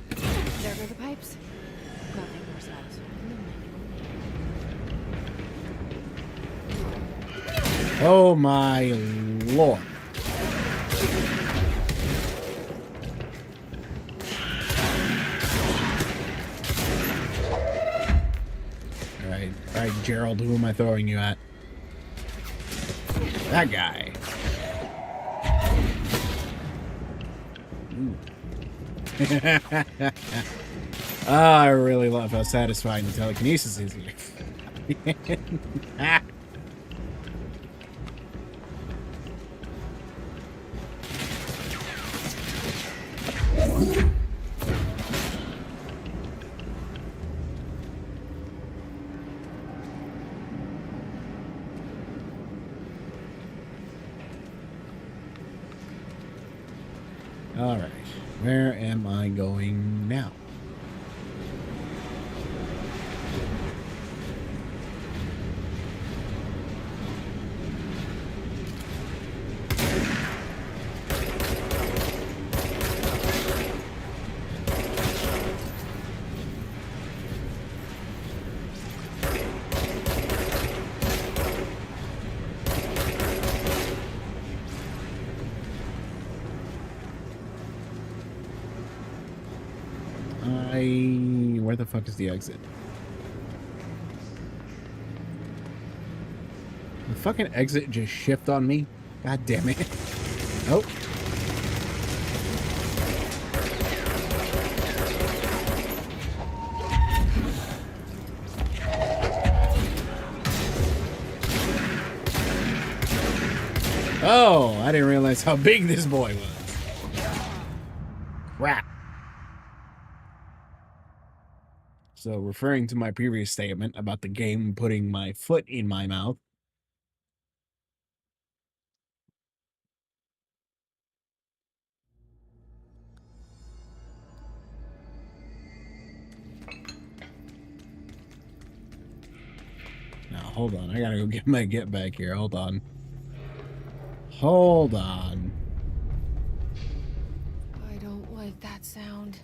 There go the pipes. Nothing more satisfying. Oh my lord. Alright, Gerald, who am I throwing you at? That guy. I really love how satisfying the telekinesis is here. Alright, where am I going now? Where the fuck is the exit? The fucking exit just shift on me? God damn it. Oh. Oh, I didn't realize how big this boy was. Crap. So, referring to my previous statement about the game putting my foot in my mouth. Now, hold on. I gotta go get my get back here. Hold on. Hold on. I don't like that sound.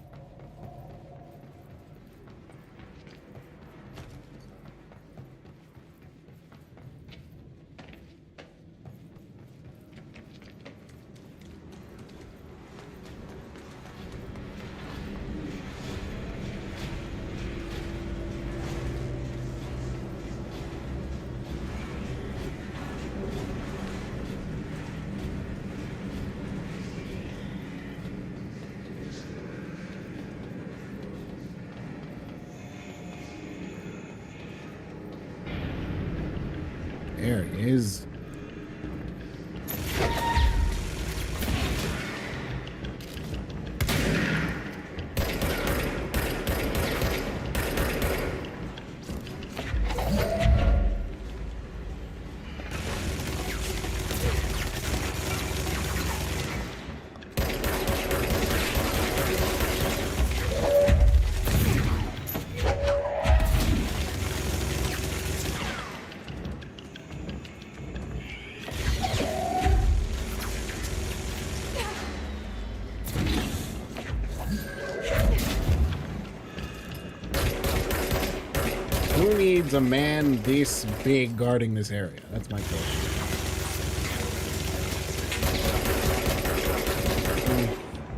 There he is. Who needs a man this big guarding this area? That's my question.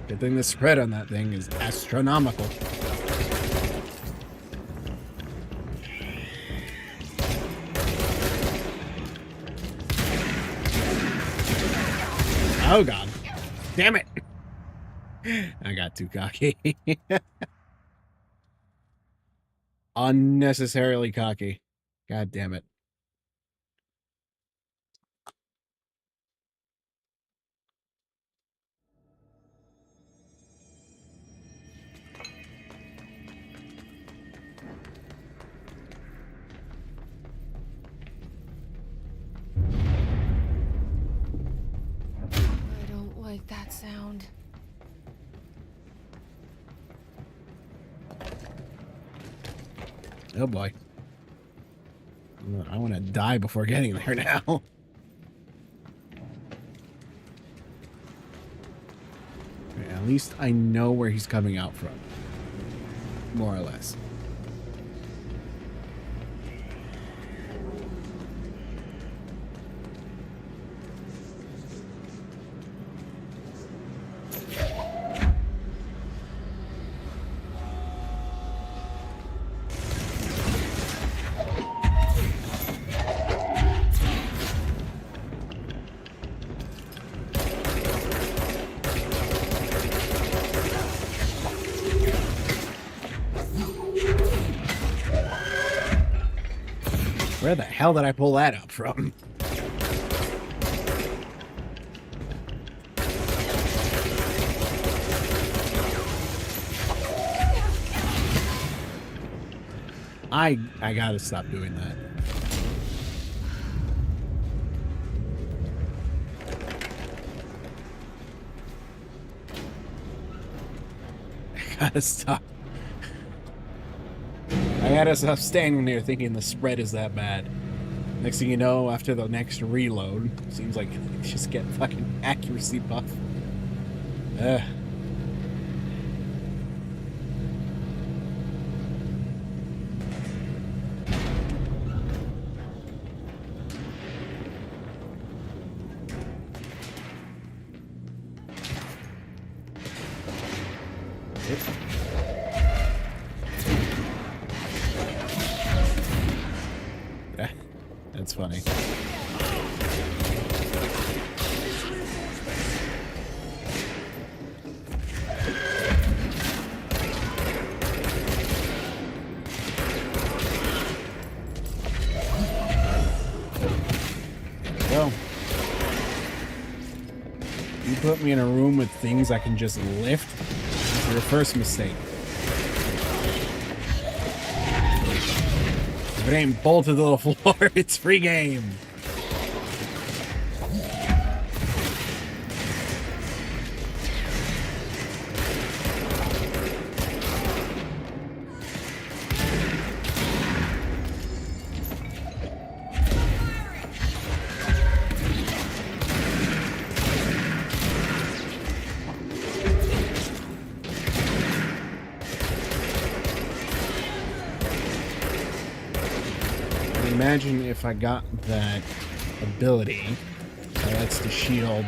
Good thing the spread on that thing is astronomical. Oh god. Damn it. I got too cocky. Unnecessarily cocky. God damn it. I don't like that sound. Oh boy. I want to die before getting there now. Okay, at least I know where he's coming out from. More or less. Where the hell did I pull that up from? I gotta stop doing that. I gotta stop. I gotta stop standing there thinking the spread is that bad. Next thing you know, after the next reload, seems like it's just get fucking accuracy buff. Ugh. That's funny. There we go. put me in a room with things I can just lift. It's your first mistake. If it ain't bolted to the floor, it's free game. Imagine if I got that ability that lets the shield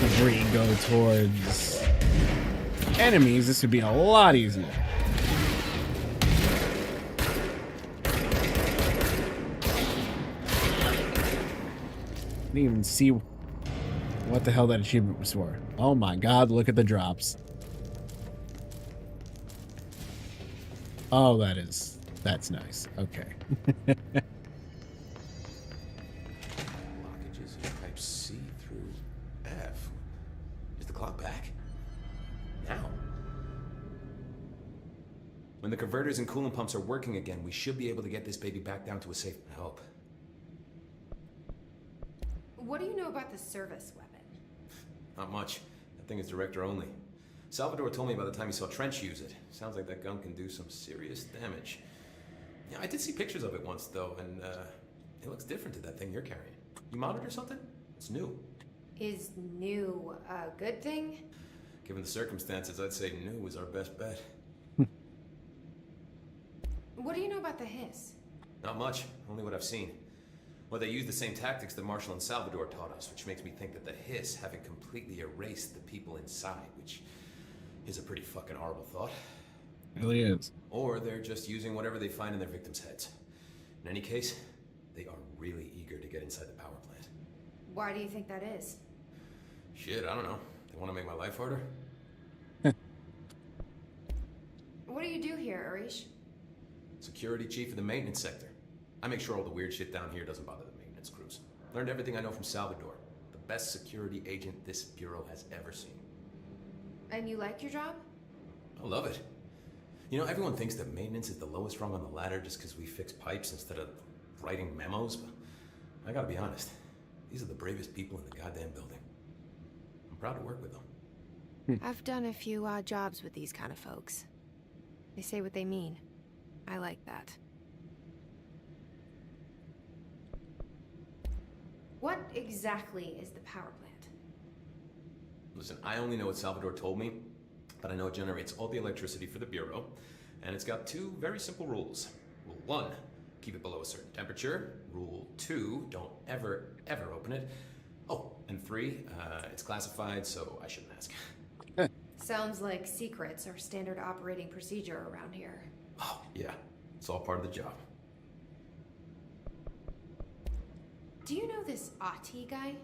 debris go towards enemies, this would be a lot easier. Didn't even see what the hell that achievement was for. Oh my god, look at the drops. Oh, that's nice. Okay. Blockages in type C through F. Is the clock back? Now? When the converters and coolant pumps are working again, we should be able to get this baby back down to a safe... I hope. What do you know about the service weapon? Not much. That thing is director only. Salvador told me by the time he saw Trench use it. Sounds like that gun can do some serious damage. Yeah, I did see pictures of it once, though, and it looks different to that thing you're carrying. You modded or something? It's new. Is new a good thing? Given the circumstances, I'd say new is our best bet. What do you know about the hiss? Not much, only what I've seen. Well, they use the same tactics that Marshall and Salvador taught us, which makes me think that the hiss haven't completely erased the people inside, which is a pretty fucking horrible thought. It really is. Or they're just using whatever they find in their victims' heads. In any case, they are really eager to get inside the power plant. Why do you think that is? Shit, I don't know. They want to make my life harder? What do you do here, Arish? Security chief of the maintenance sector. I make sure all the weird shit down here doesn't bother the maintenance crews. Learned everything I know from Salvador. The best security agent this bureau has ever seen. And you like your job? I love it. You know, everyone thinks that maintenance is the lowest rung on the ladder just because we fix pipes instead of writing memos, but I gotta be honest. These are the bravest people in the goddamn building. I'm proud to work with them. I've done a few odd jobs with these kind of folks. They say what they mean. I like that. What exactly is the power plant? Listen, I only know what Salvador told me, but I know it generates all the electricity for the Bureau, and it's got two very simple rules. Rule 1, keep it below a certain temperature. Rule 2, don't ever, ever open it. Oh, and 3, it's classified, so I shouldn't ask. Sounds like secrets are standard operating procedure around here. Oh, yeah. It's all part of the job. Do you know this Ati guy?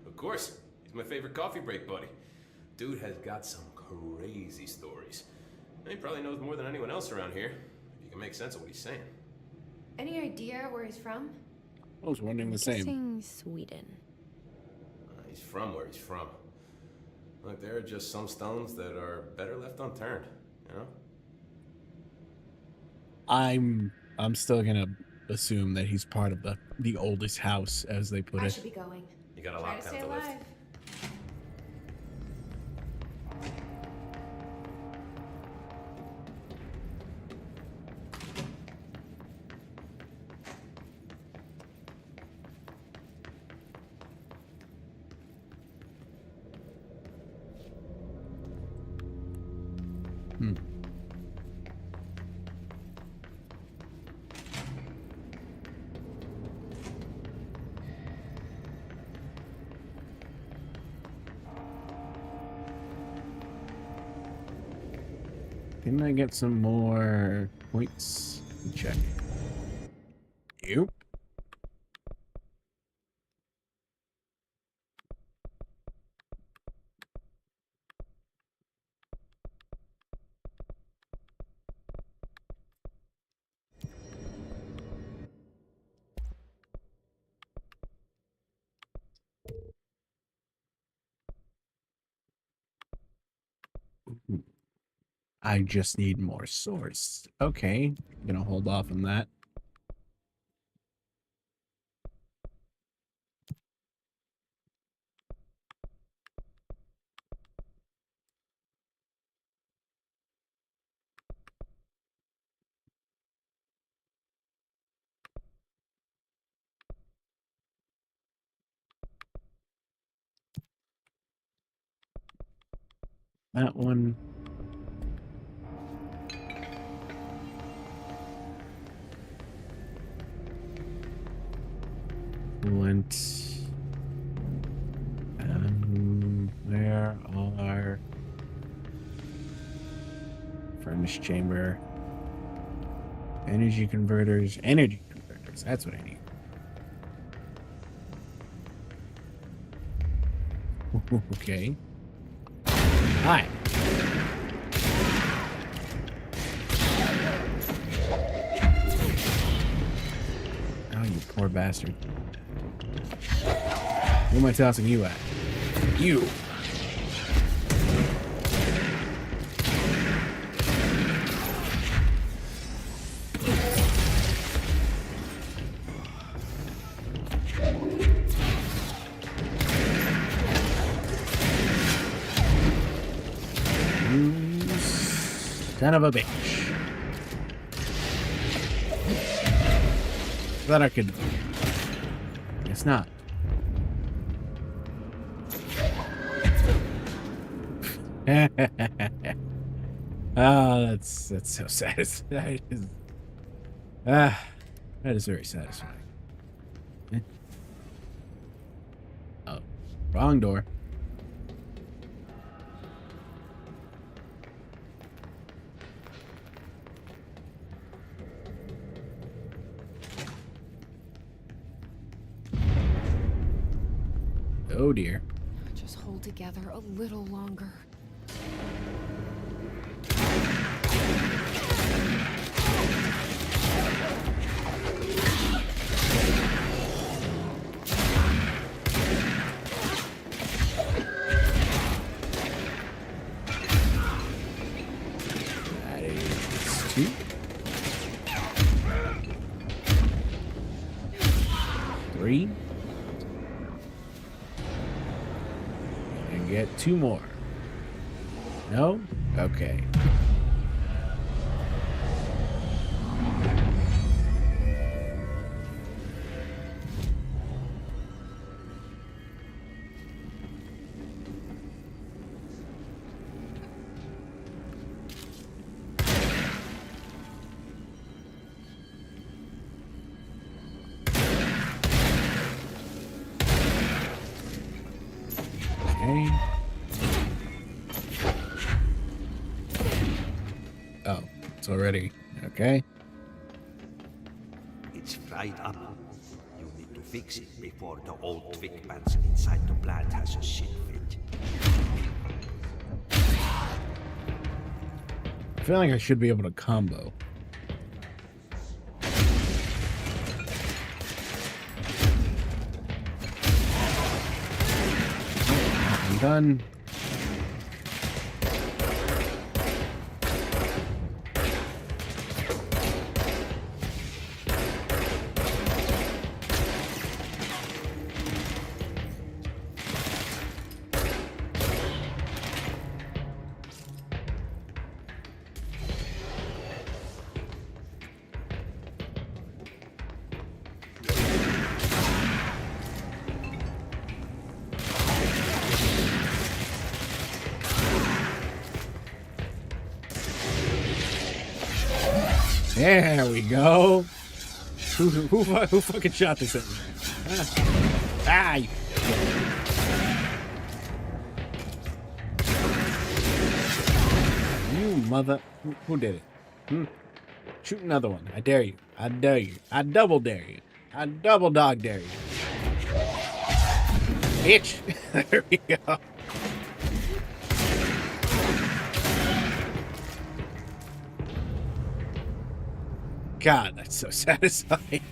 Of course. He's my favorite coffee break buddy. Dude has got some crazy stories. And he probably knows more than anyone else around here, if you can make sense of what he's saying. Any idea where he's from? I was wondering the same. Guessing Sweden. He's from where he's from. Look, there are just some stones that are better left unturned, you know? I'm still gonna assume that he's part of the oldest house, as they put I it. should be going. You got a Try lot to down stay to lift. alive. Didn't I get some more points? Check. Yep. I just need more source. Okay, I'm gonna hold off on that. That one. Went. Where are furnace chamber? Energy converters. Energy converters. That's what I need. Okay. Hi. Oh, you poor bastard. Who am I tossing you at? You. Son of a bitch. Thought I could. Guess not. Oh, that's so satisfying. That is very satisfying. Oh, wrong door. Oh dear. Just hold together a little longer. That is 2. 3. And get 2 more. No? Okay. Okay. Oh, it's already okay. It's fried up. You need to fix it before the old twig bats inside the plant has a shit fit. I feel like I should be able to combo. I'm done. There we go. Who fucking shot this at me? Ah! You mother... Who did it? Shoot another one. I dare you. I dare you. I double dare you. I double dog dare you. Bitch! There we go. God, that's so satisfying.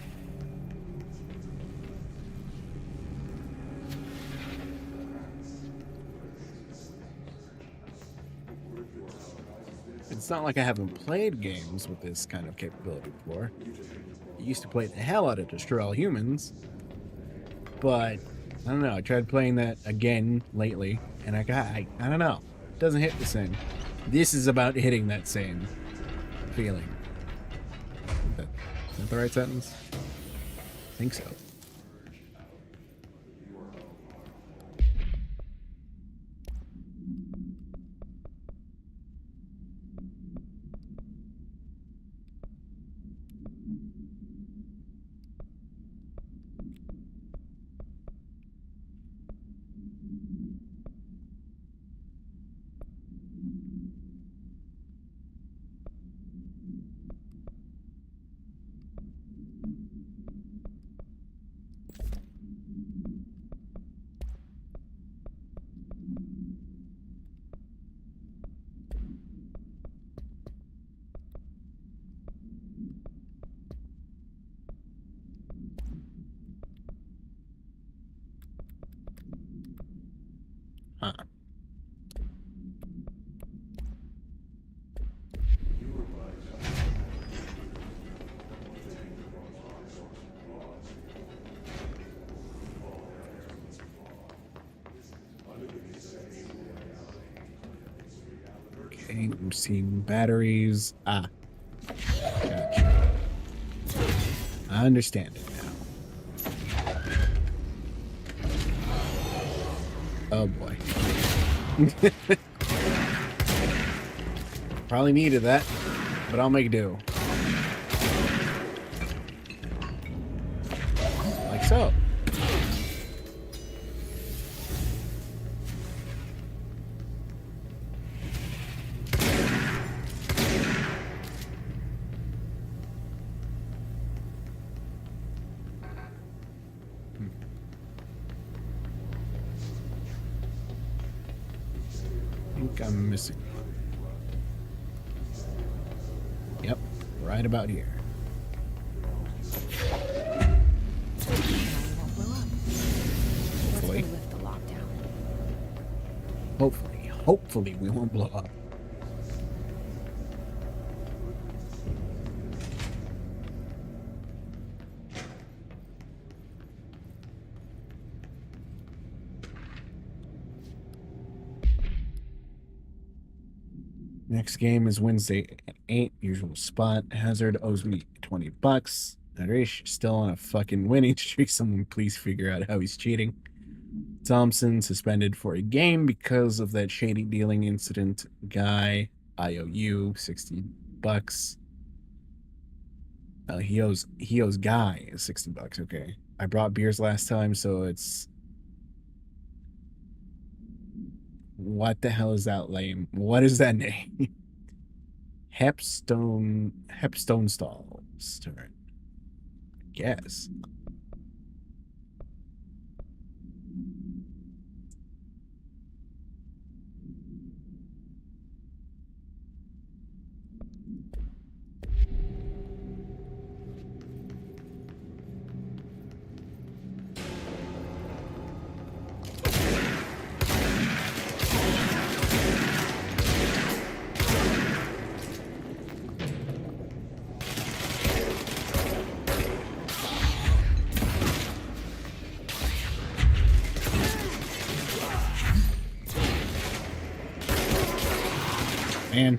It's not like I haven't played games with this kind of capability before. I used to play the hell out of Destroy All Humans, but I don't know. I tried playing that again lately, and I don't know. It doesn't hit the same. This is about hitting that same feeling. Is that the right sentence? I think so. Huh. Okay, I'm seeing batteries. Ah. Gotcha. I understand it now. Oh boy. Probably needed that, but I'll make do. Like so. I'm missing. Yep, right about here. Hopefully. Lift the lockdown. Hopefully we won't blow up. Next game is Wednesday at 8. Usual spot. Hazard owes me $20. Harish still on a fucking winning streak. Someone please figure out how he's cheating. Thompson suspended for a game because of that shady dealing incident. Guy, IOU, $60. He owes Guy $60. Okay. I brought beers last time, so it's... What the hell is that lame? What is that name? Hepstone Stalls turn. I guess. Man.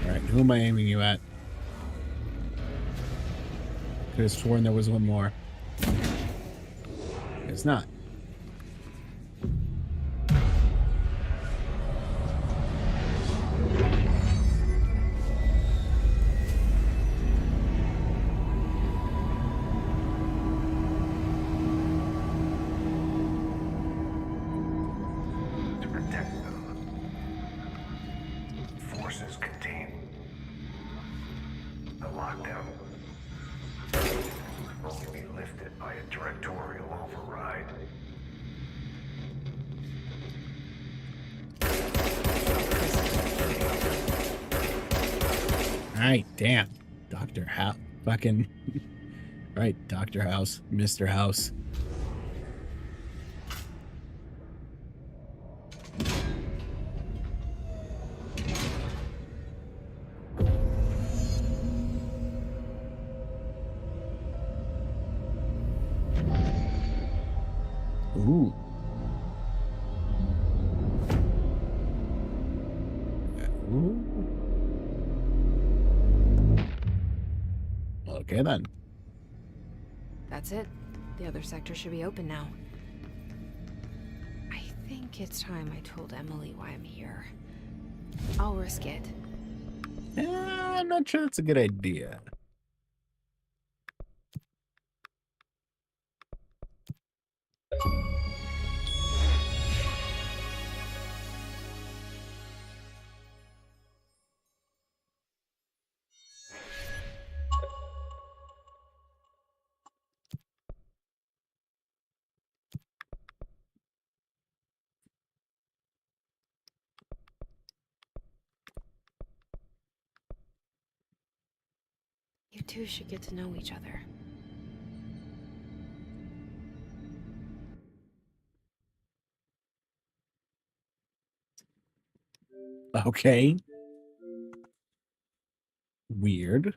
Alright, who am I aiming you at? Could have sworn there was one more. It's not. Alright, damn. Dr. House. Fucking. Right, Dr. House. Mr. House. Ooh. Okay then. That's it. The other sector should be open now. I think it's time I told Emily why I'm here. I'll risk it. Yeah, I'm not sure that's a good idea. You two should get to know each other. Okay. Weird.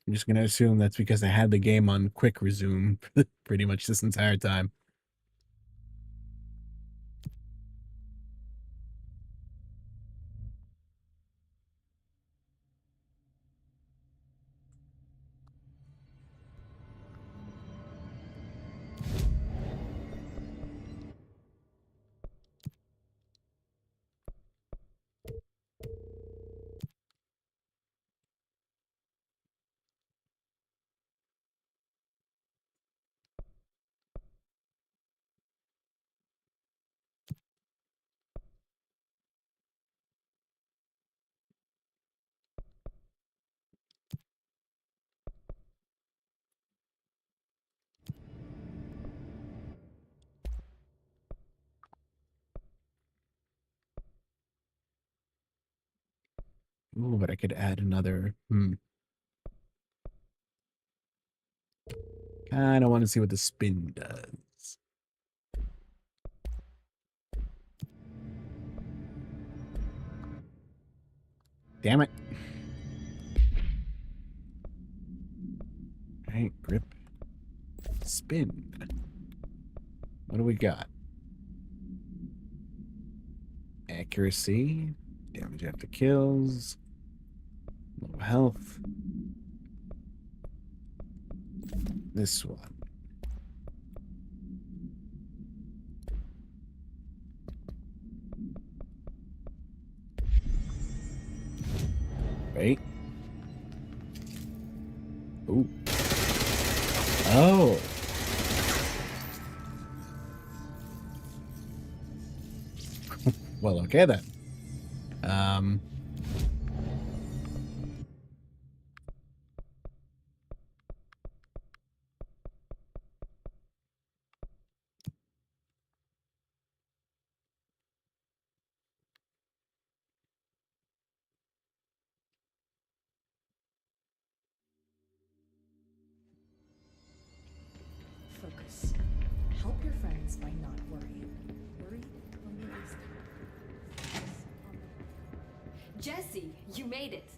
I'm just gonna assume that's because I had the game on quick resume pretty much this entire time. Ooh, but I could add another. Kinda want to see what the spin does. Damn it. Alright, grip. Spin. What do we got? Accuracy. Damage after kills. Low health. This one. Wait. Ooh. Oh. Well, okay then. Focus. Help your friends by not worrying. Worry only wastes time. Jesse, you made it.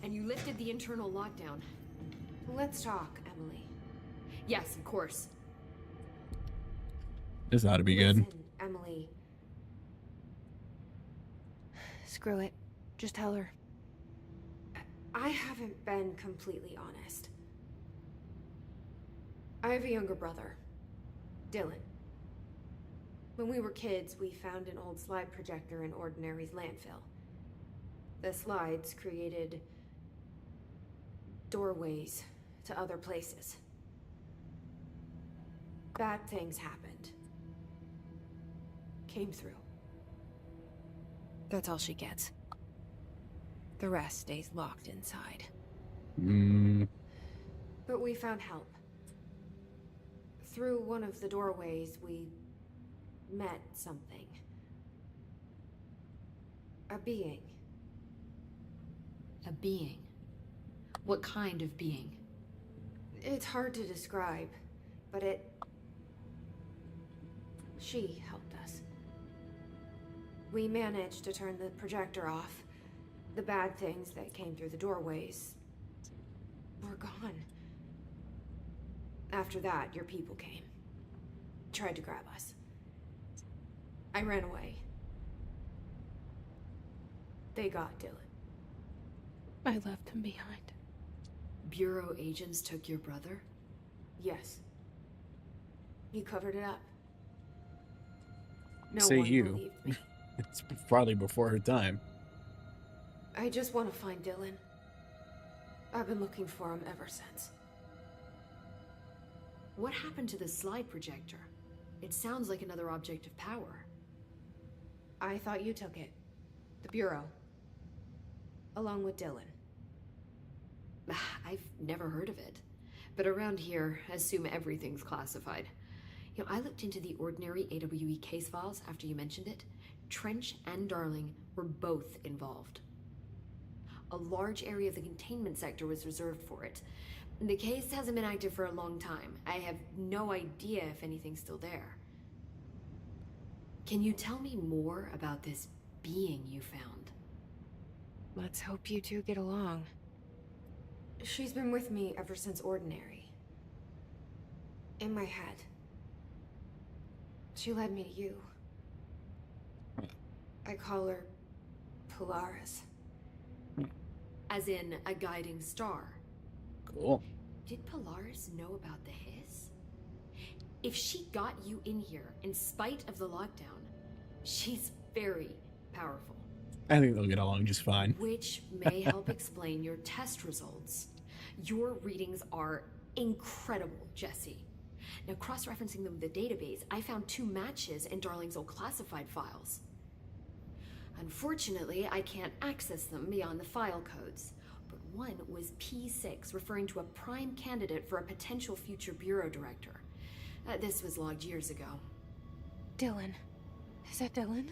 And you lifted the internal lockdown. Let's talk, Emily. Yes, of course. This ought to be good. Listen, Emily. Screw it. Just tell her. I haven't been completely honest. I have a younger brother, Dylan. When we were kids, we found an old slide projector in Ordinary's landfill. The slides created doorways to other places. Bad things happened. Came through. That's all she gets. The rest stays locked inside. But we found help. Through one of the doorways, we met something. A being. A being. What kind of being? It's hard to describe, but she helped us. We managed to turn the projector off, The bad things that came through the doorways were gone. After that, your people came. Tried to grab us. I ran away. They got Dylan. I left him behind. Bureau agents took your brother? Yes. You covered it up. No Say one you. believed me. It's probably before her time. I just want to find Dylan. I've been looking for him ever since. What happened to the slide projector? It sounds like another object of power. I thought you took it. The Bureau. Along with Dylan. I've never heard of it. But around here, assume everything's classified. You know, I looked into the ordinary AWE case files after you mentioned it. Trench and Darling were both involved. A large area of the containment sector was reserved for it. The case hasn't been active for a long time. I have no idea if anything's still there. Can you tell me more about this being you found? Let's hope you two get along. She's been with me ever since Ordinary. In my head. She led me to you. I call her Polaris. As in a guiding star. Cool. Did Polaris know about the hiss? If she got you in here in spite of the lockdown, she's very powerful. I think they'll get along just fine. Which may help explain your test results. Your readings are incredible, Jesse. Now, cross-referencing them with the database, I found 2 matches in Darling's old classified files. Unfortunately, I can't access them beyond the file codes. But one was P6, referring to a prime candidate for a potential future bureau director. This was logged years ago. Dylan. Is that Dylan?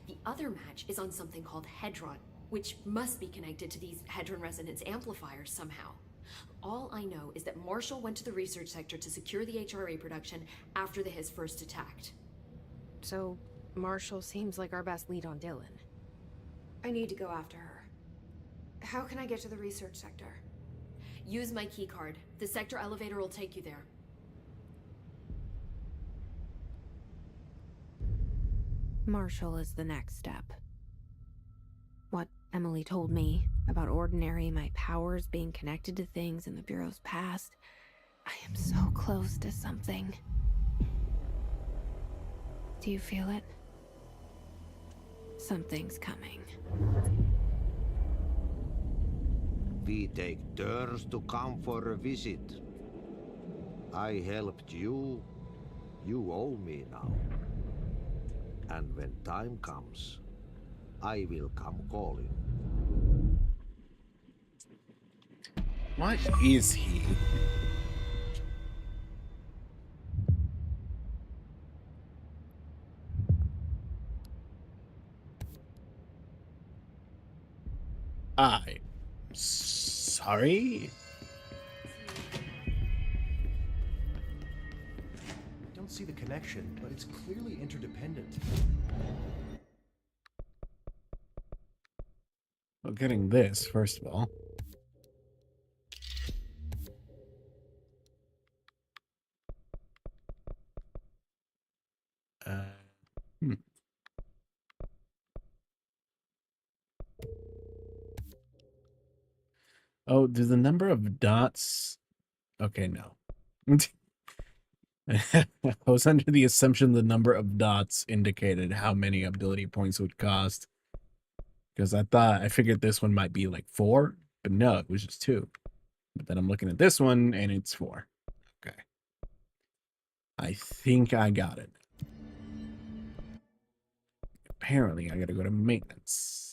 The other match is on something called Hedron, which must be connected to these Hedron resonance amplifiers somehow. All I know is that Marshall went to the research sector to secure the HRA production after the hiss first attacked. So, Marshall seems like our best lead on Dylan. I need to go after her. How can I get to the research sector? Use my keycard. The sector elevator will take you there. Marshall is the next step. What Emily told me about Ordinary, my powers being connected to things in the Bureau's past. I am so close to something. Do you feel it? Something's coming. We take turns to come for a visit. I helped you. You owe me now. And when time comes, I will come calling. What is he? Sorry? I don't see the connection, but it's clearly interdependent. Well, getting this, first of all. Oh, do the number of dots... Okay, no. I was under the assumption the number of dots indicated how many ability points would cost. Because I figured this one might be like 4, but no, it was just 2. But then I'm looking at this one and it's 4. Okay. I think I got it. Apparently, I gotta go to maintenance.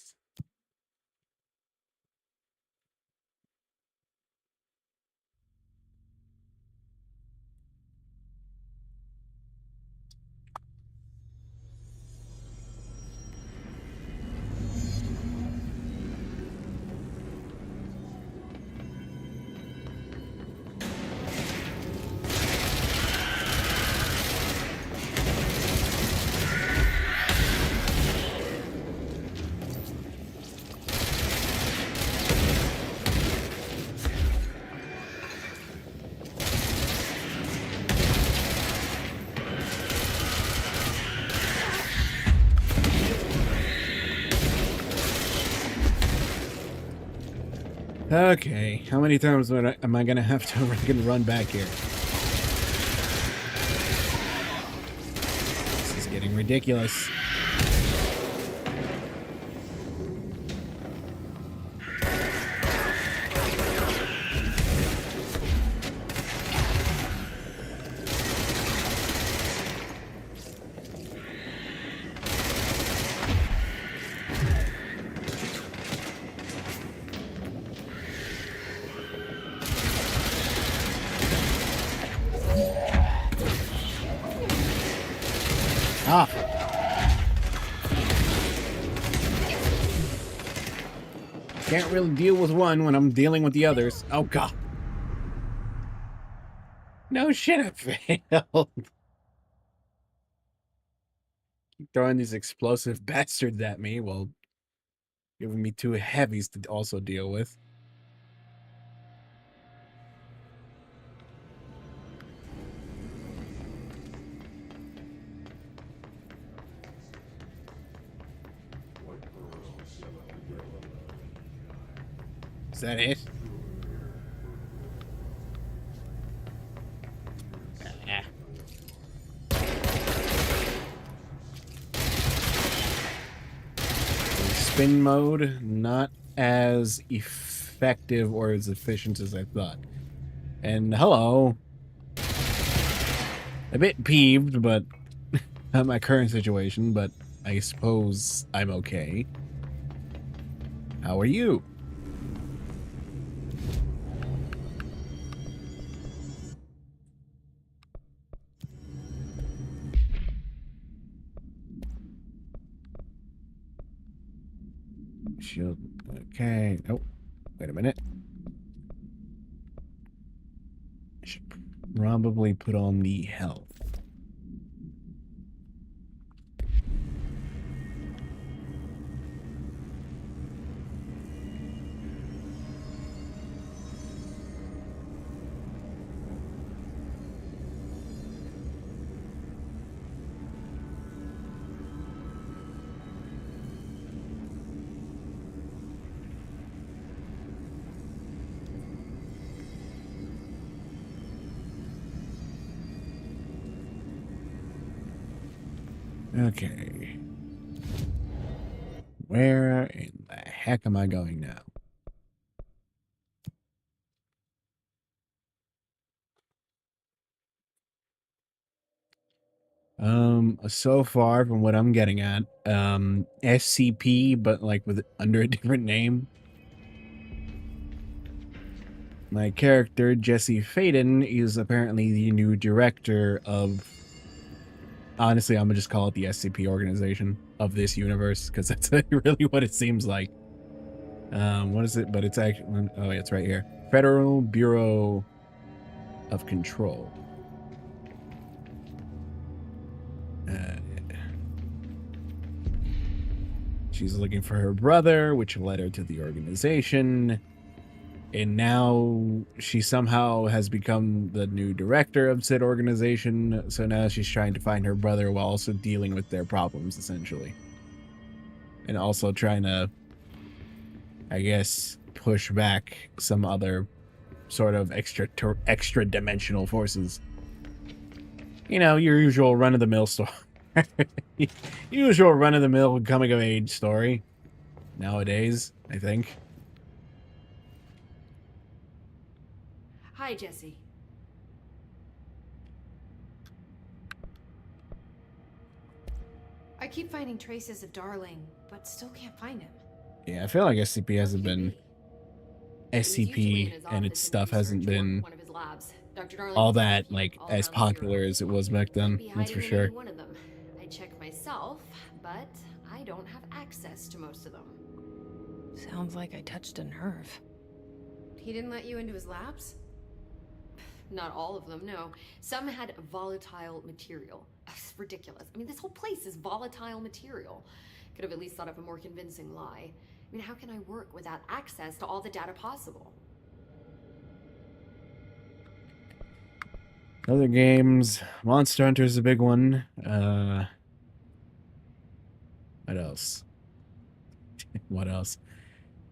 Okay, how many times am I gonna have to run back here? This is getting ridiculous. Ah. Can't really deal with one when I'm dealing with the others. Oh, God. No shit, I failed. Keep throwing these explosive bastards at me while giving me two heavies to also deal with. Is that it? Spin mode, not as effective or as efficient as I thought. And hello. A bit peeved, but at my current situation, but I suppose I'm okay. How are you? Shield. Okay. Oh, wait a minute. I should probably put on the health. Okay. Where in the heck am I going now? So far from what I'm getting at, SCP, but like with under a different name. My character, Jesse Faden, is apparently the new director of... Honestly, I'm gonna just call it the SCP organization of this universe, because that's really what it seems like. What is it? But it's actually... Oh, yeah, it's right here. Federal Bureau of Control. She's looking for her brother, which led her to the organization. And now she somehow has become the new director of said organization. So now she's trying to find her brother while also dealing with their problems, essentially. And also trying to, I guess, push back some other sort of extra dimensional forces. You know, your usual run-of-the-mill story. Usual run-of-the-mill coming-of-age story. Nowadays, I think. Hi, Jesse. I keep finding traces of Darling, but still can't find him. Yeah, I feel like SCP hasn't been... SCP and its stuff hasn't been all that, like, as popular as it was back then. That's for sure. One of them. I check myself, but I don't have access to most of them. Sounds like I touched a nerve. He didn't let you into his labs? Not all of them, no. Some had volatile material. It's ridiculous. I mean, this whole place is volatile material. Could have at least thought of a more convincing lie. I mean, how can I work without access to all the data possible? Other games. Monster Hunter is a big one. What else? What else?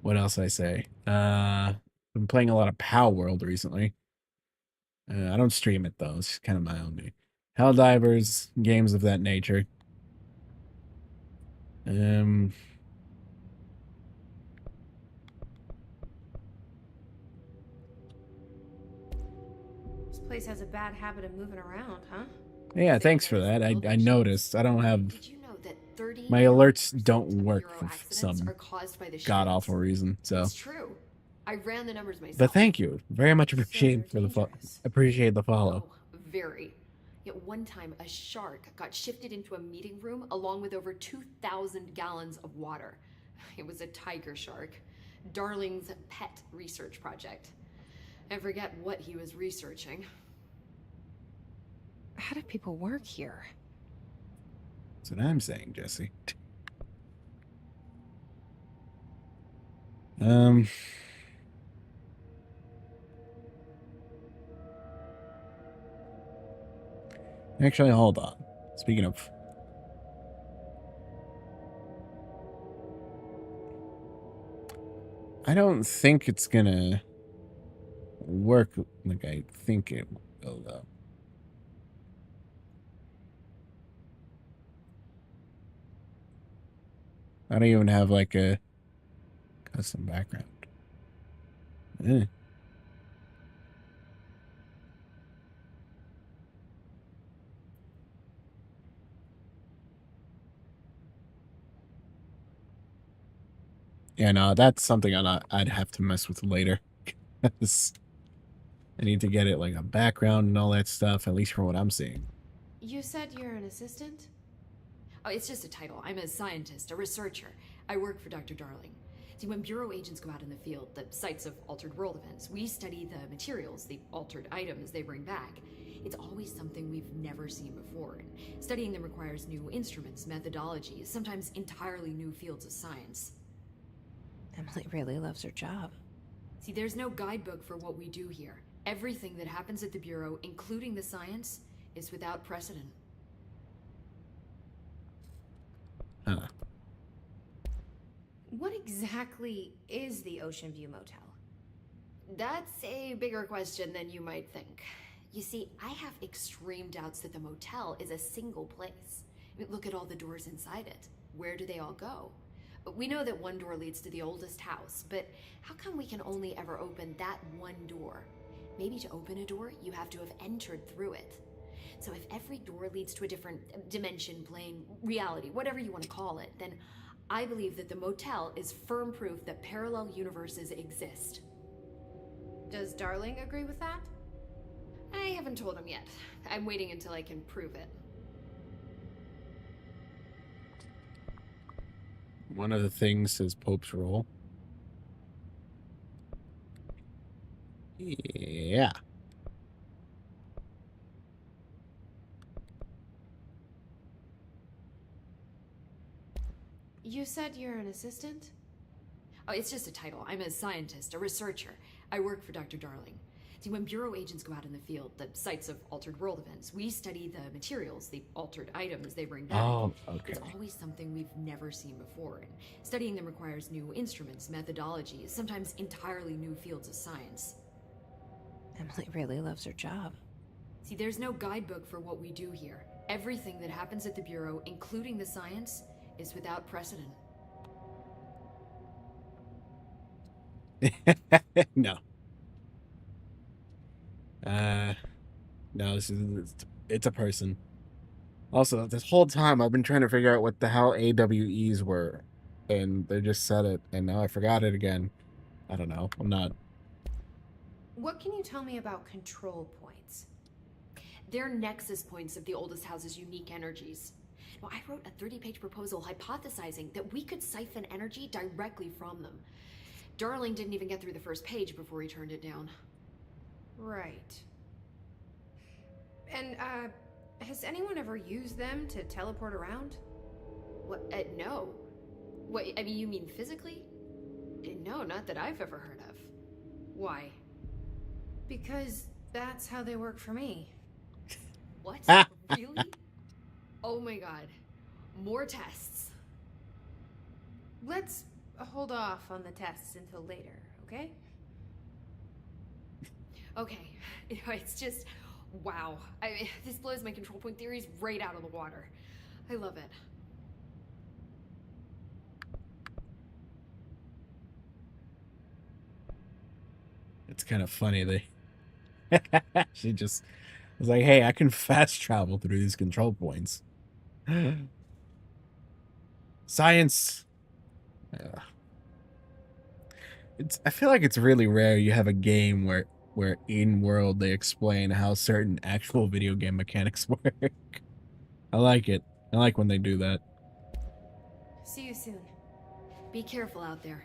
What else I say? Been playing a lot of Pow World recently. I don't stream it though. It's kind of my own. Helldivers, games of that nature. This place has a bad habit of moving around, huh? Yeah, thanks for that. I noticed. I don't have... Did you know that 30 My alerts don't work Bureau for accidents some are caused by the god-awful sheds? reason, so... It's true. I ran the numbers myself. But thank you. Very much So appreciate they're for the dangerous. appreciate the follow. Oh, very. Yet one time, a shark got shifted into a meeting room along with over 2,000 gallons of water. It was a tiger shark. Darling's pet research project. I forget what he was researching. How do people work here? That's what I'm saying, Jesse. Actually, hold on. Speaking of... I don't think it's gonna work like I think it will, though. I don't even have, like, a custom background. Eh. Yeah, no, that's something I'd have to mess with later. I need to get it, like, a background and all that stuff, at least for what I'm seeing. You said you're an assistant? Oh, it's just a title. I'm a scientist, a researcher. I work for Dr. Darling. See, when Bureau agents go out in the field, the sites of altered world events, we study the materials, the altered items they bring back. It's always something we've never seen before. And studying them requires new instruments, methodologies, sometimes entirely new fields of science. Emily really loves her job. See, there's no guidebook for what we do here. Everything that happens at the Bureau, including the science, is without precedent. Huh. What exactly is the Ocean View Motel? That's a bigger question than you might think. You see, I have extreme doubts that the motel is a single place. I mean, look at all the doors inside it. Where do they all go? We know that one door leads to the oldest house, but how come we can only ever open that one door? Maybe to open a door, you have to have entered through it. So if every door leads to a different dimension, plane, reality, whatever you want to call it, then I believe that the motel is firm proof that parallel universes exist. Does Darling agree with that? I haven't told him yet. I'm waiting until I can prove it. One of the things is Pope's role. Yeah. You said you're an assistant? Oh, it's just a title. I'm a scientist, a researcher. I work for Dr. Darling. See, when Bureau agents go out in the field, the sites of altered world events, we study the materials, the altered items they bring back. Oh, okay. It's always something we've never seen before, and studying them requires new instruments, methodologies, sometimes entirely new fields of science. Emily really loves her job. See, there's no guidebook for what we do here. Everything that happens at the Bureau, including the science, is without precedent. No. No, it's a person. Also, this whole time I've been trying to figure out what the hell AWEs were, and they just said it, and now I forgot it again. I don't know. I'm not... What can you tell me about control points? They're nexus points of the oldest house's unique energies. Well, I wrote a 30-page proposal hypothesizing that we could siphon energy directly from them. Darling didn't even get through the first page before he turned it down. Right. And, has anyone ever used them to teleport around? What? No. What, I mean, you mean physically? No, not that I've ever heard of. Why? Because that's how they work for me. What? Really? Oh my god. More tests. Let's hold off on the tests until later, okay? Okay, it's just, wow. This blows my control point theories right out of the water. I love it. It's kind of funny. She just was like, hey, I can fast travel through these control points. Science. I feel like it's really rare you have a game where in world they explain how certain actual video game mechanics work. I like it. I like when they do that. See you soon. Be careful out there.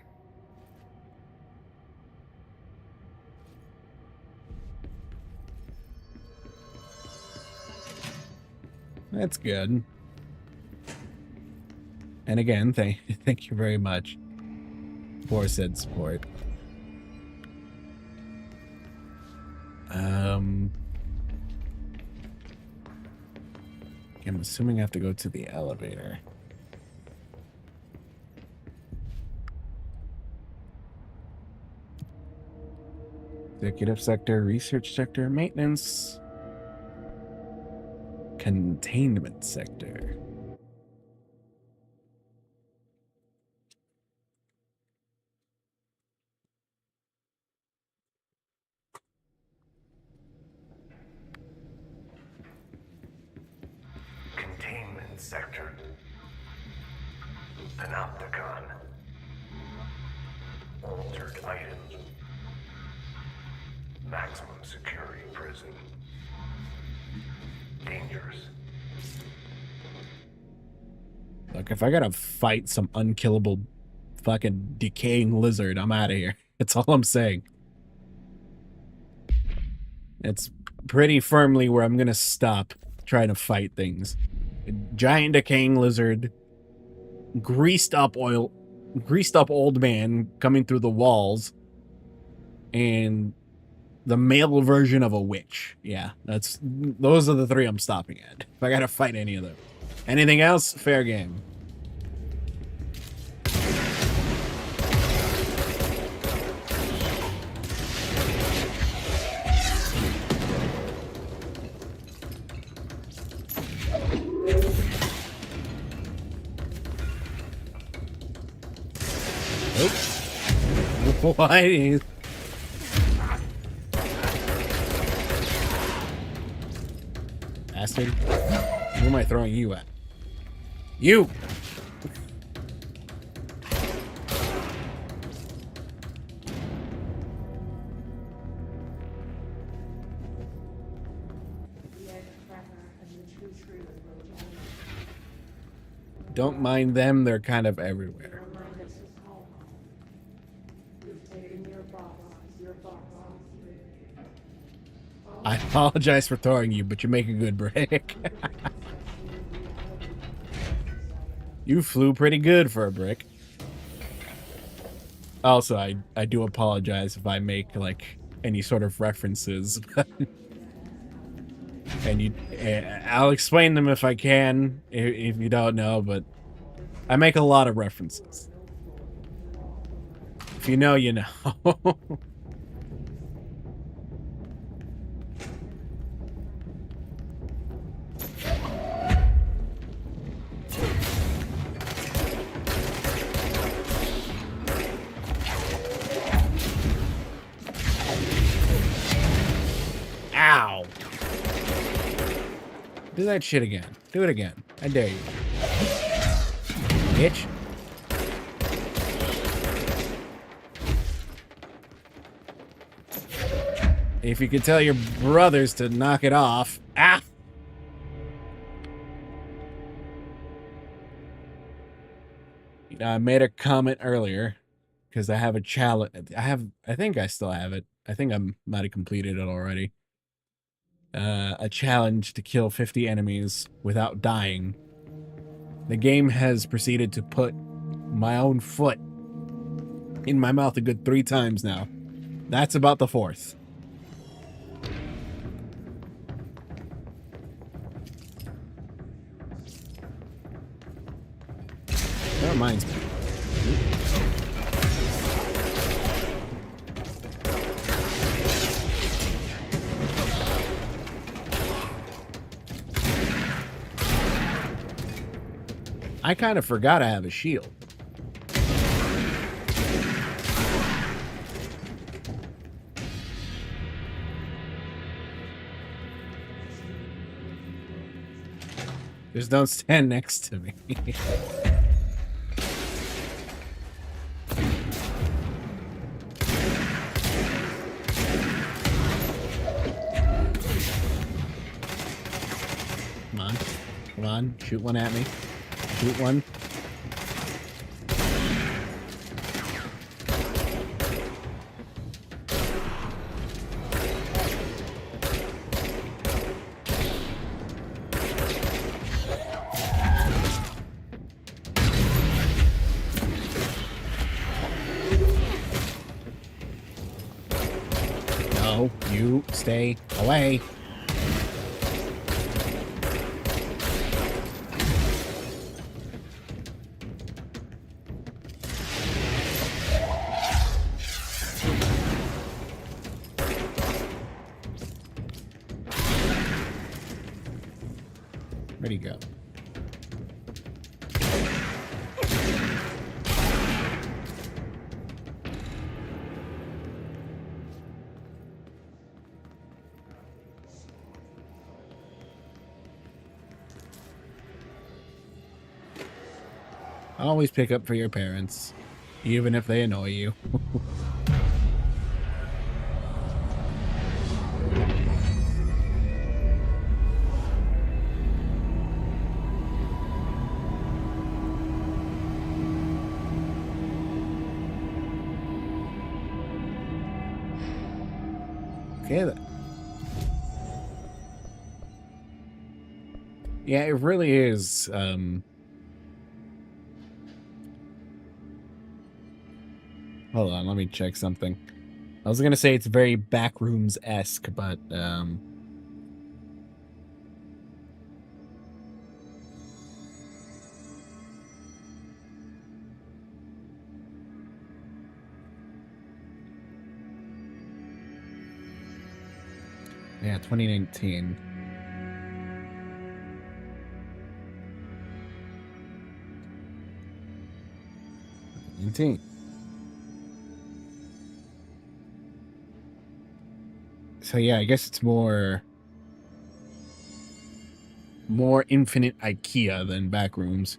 That's good. And again, thank you very much for said support. I'm assuming I have to go to the elevator. Executive sector, research sector, maintenance, containment sector. Containment sector. Panopticon. Altered items. Maximum security prison. Dangerous. Look, if I gotta fight some unkillable fucking decaying lizard, I'm out of here. That's all I'm saying. It's pretty firmly where I'm gonna stop trying to fight things. A giant decaying lizard, greased up old man coming through the walls, and the male version of a witch. Yeah, those are the three I'm stopping at. If I gotta fight any of them. Anything else? Fair game. Why? Bastard. Who am I throwing you at? You! Don't mind them, they're kind of everywhere. I apologize for throwing you, but you make a good brick. You flew pretty good for a brick. Also, I do apologize if I make, like, any sort of references. And I'll explain them if I can, if you don't know, but I make a lot of references. If you know, you know. Ow! Do that shit again. Do it again. I dare you. Bitch. If you could tell your brothers to knock it off. Ah! You know, I made a comment earlier because I have a challenge. I think I still have it. I think I might have completed it already. A challenge to kill 50 enemies without dying. The game has proceeded to put my own foot in my mouth a good 3 times now. That's about the 4th. That reminds me. I kind of forgot I have a shield. Just don't stand next to me. Come on. Come on. Shoot one at me. Shoot one. No, you stay away. Where'd he go? Always pick up for your parents, even if they annoy you. Okay then. Yeah, it really is. Hold on, let me check something. I was gonna say it's very Backrooms-esque, but yeah, 2019. So yeah, I guess it's more infinite IKEA than Backrooms.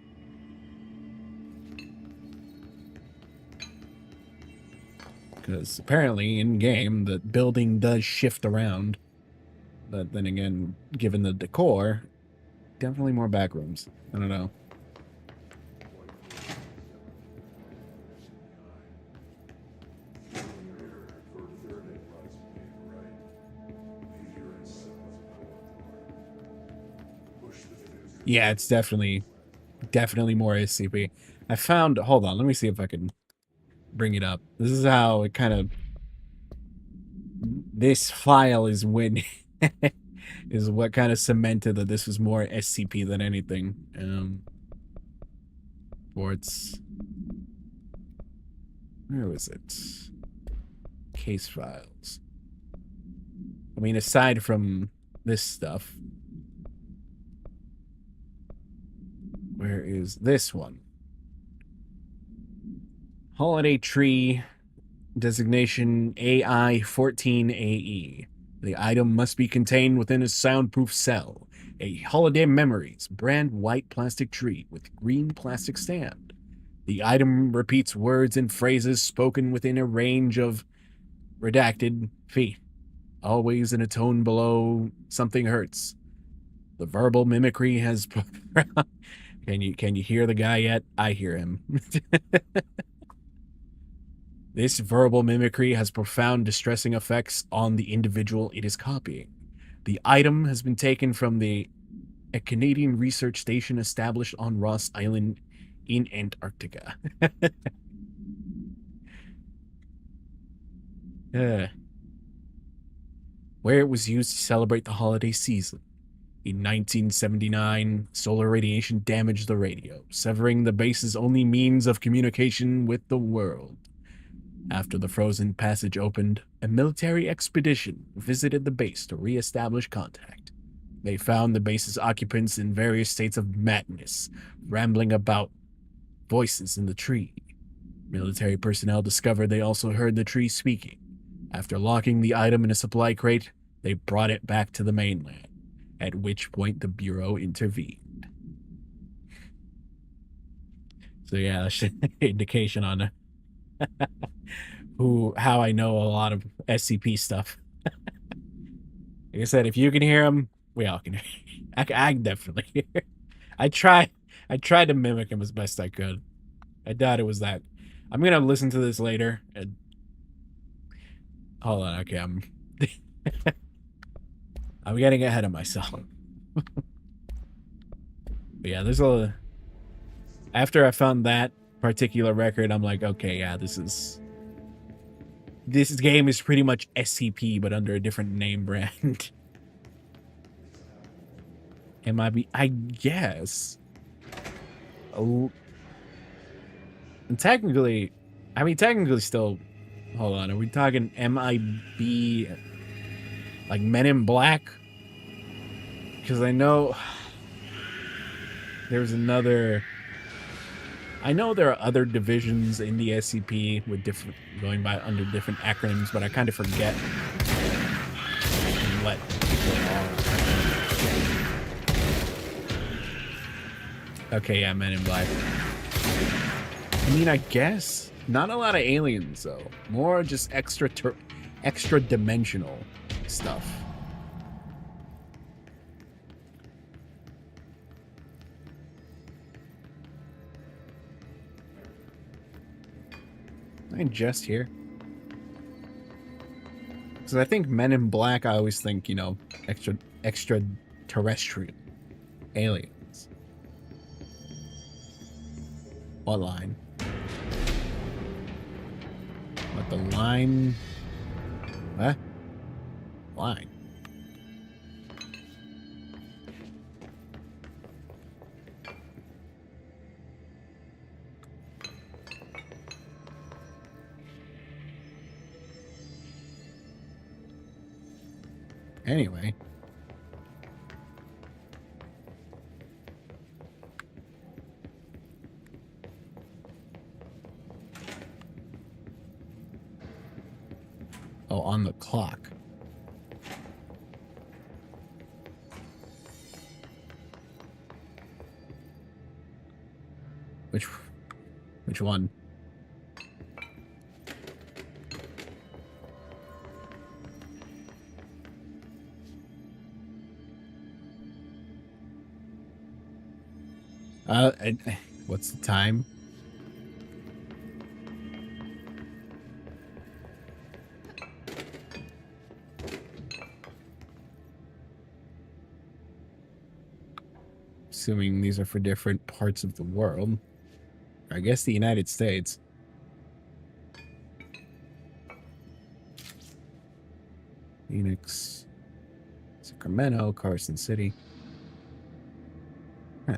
Because apparently in game the building does shift around. But then again, given the decor, definitely more Backrooms. I don't know. Yeah, it's definitely more SCP. I found, hold on, let me see if I can bring it up. This is how it kind of, this file is when, is what kind of cemented that this was more SCP than anything. Reports. Where was it? Case files. I mean, aside from this stuff, where is this one? Holiday Tree, designation AI-14AE. The item must be contained within a soundproof cell. A Holiday Memories brand white plastic tree with green plastic stand. The item repeats words and phrases spoken within a range of redacted feet, always in a tone below something hurts. The verbal mimicry has... Can you hear the guy yet? I hear him. This verbal mimicry has profound distressing effects on the individual it is copying. The item has been taken from a Canadian research station established on Ross Island in Antarctica. Where it was used to celebrate the holiday season. In 1979, solar radiation damaged the radio, severing the base's only means of communication with the world. After the frozen passage opened, a military expedition visited the base to re-establish contact. They found the base's occupants in various states of madness, rambling about voices in the tree. Military personnel discovered they also heard the tree speaking. After locking the item in a supply crate, they brought it back to the mainland, at which point the Bureau intervened. So yeah, that's an indication on how I know a lot of SCP stuff. Like I said, if you can hear them, we all can hear. I can definitely hear. I tried to mimic him as best I could. I doubt it was that. I'm gonna listen to this later. And hold on, okay, I'm getting ahead of myself. But yeah, there's a. After I found that particular record, I'm like, okay, yeah, this game is pretty much SCP, but under a different name brand. I guess. Oh. And technically still, hold on, are we talking MIB, like Men in Black? Because I know there's another, I know there are other divisions in the SCP with going by under different acronyms, but I kind of forget what they are. Okay, yeah, Men in Black. I mean, I guess not a lot of aliens though. More just extra dimensional stuff. Am I just here? Because I think Men in Black, I always think, you know, extraterrestrial aliens. What line? What, the line? What? Line. Anyway. Oh, on the clock. Which one? What's the time? Assuming these are for different parts of the world. I guess the United States. Phoenix, Sacramento, Carson City. Huh.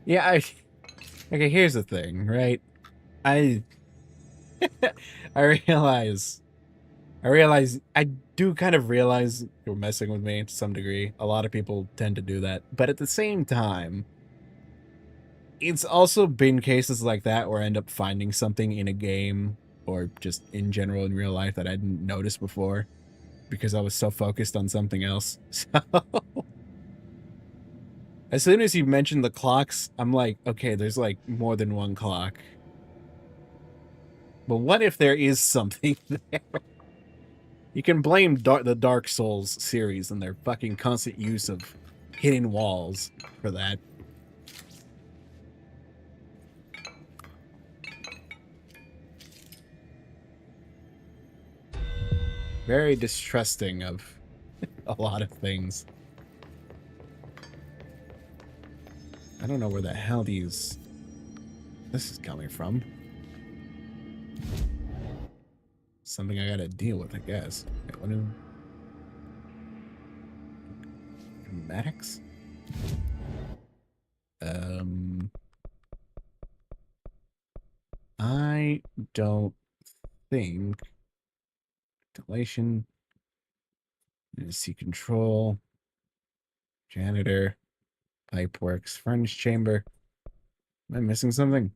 Yeah, okay, here's the thing, right? I realize I do kind of realize you're messing with me to some degree. A lot of people tend to do that. But at the same time, it's also been cases like that where I end up finding something in a game or just in general in real life that I didn't notice before because I was so focused on something else. So as soon as you mentioned the clocks, I'm like, okay, there's like more than one clock. But what if there is something there? You can blame the Dark Souls series and their fucking constant use of hidden walls for that. Very distrusting of a lot of things. I don't know where the hell this is coming from. Something I gotta deal with, I guess. Wait, what do... Max? don't think. Ventilation. See control. Janitor. Pipe works. Furnace chamber. Am I missing something?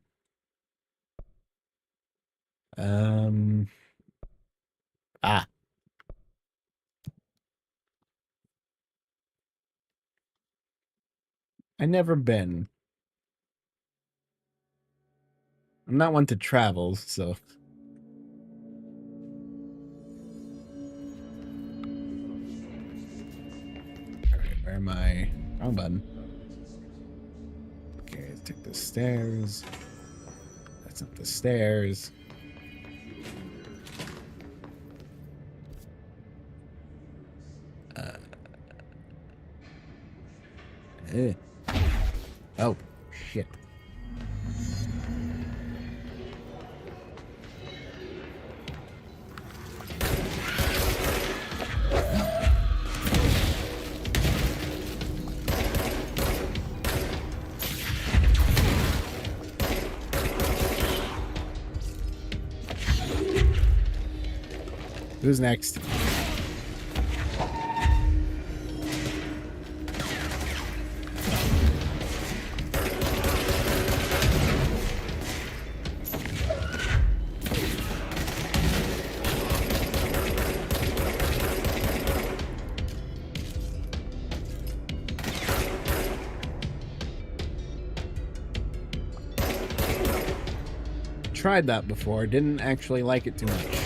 Ah. I never been. I'm not one to travel, so. Alright, where am I? Wrong button. Okay, let's take the stairs. That's not the stairs. Oh, shit. Who's next? Tried that before, didn't actually like it too much.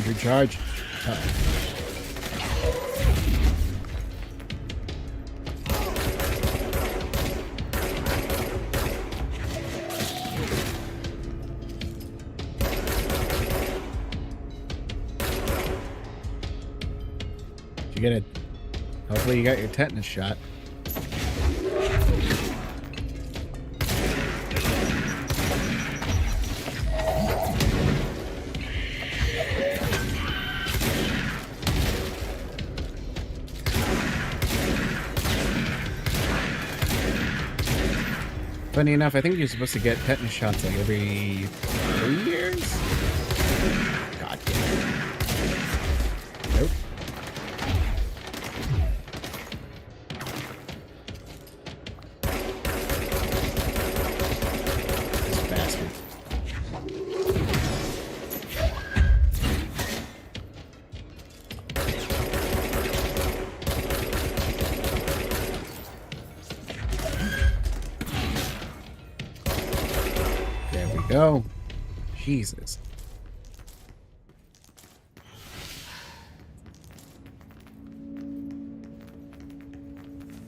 Recharge. Did you get it? Hopefully you got your tetanus shot. Funny enough, I think you're supposed to get tetanus shots like every 3 years? God damn it. Nope. This bastard. Go. Jesus.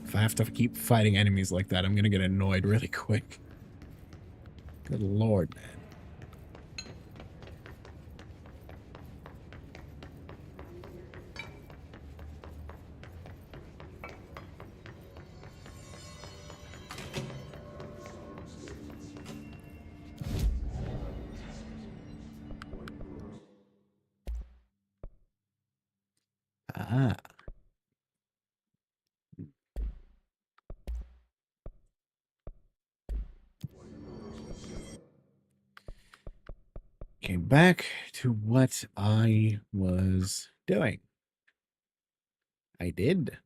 If I have to keep fighting enemies like that, I'm gonna get annoyed really quick. Good lord, man. Ah. Came back to what I was doing. I did.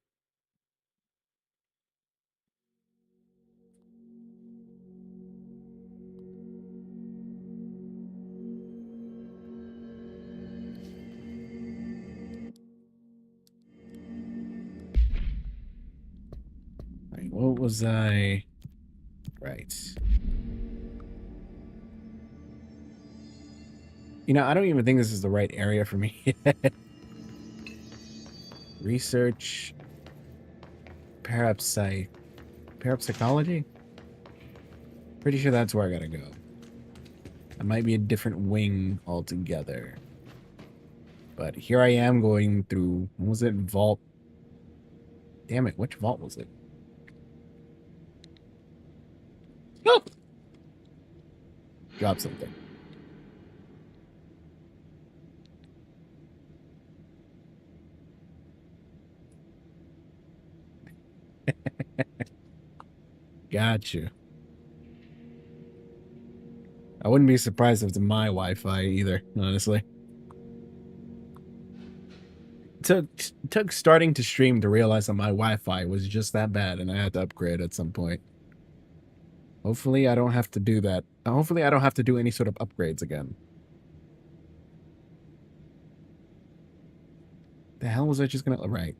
Right, what was I? Right. You know, I don't even think this is the right area for me. Research. Parapsychology? Pretty sure that's where I gotta go. It might be a different wing altogether. But here I am going through, what was it, vault? Damn it, which vault was it? Oh! Drop something. Gotcha. I wouldn't be surprised if it's my Wi-Fi either, honestly. Took starting to stream to realize that my Wi-Fi was just that bad and I had to upgrade at some point. Hopefully I don't have to do that. Hopefully I don't have to do any sort of upgrades again. The hell was I just gonna... Right.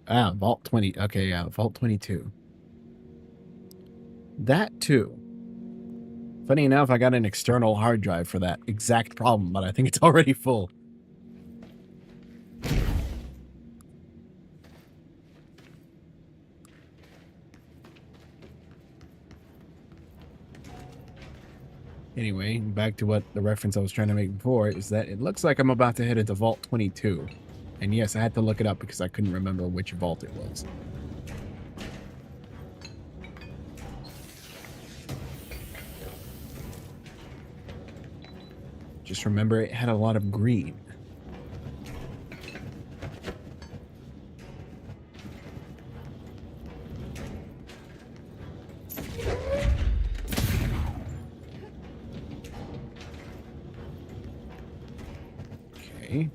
Ah, Vault 20. Okay, yeah, Vault 22. That too. Funny enough, I got an external hard drive for that exact problem, but I think it's already full. Anyway, back to what the reference I was trying to make before, is that it looks like I'm about to head into Vault 22. And yes, I had to look it up because I couldn't remember which vault it was. Just remember it had a lot of green. Okay.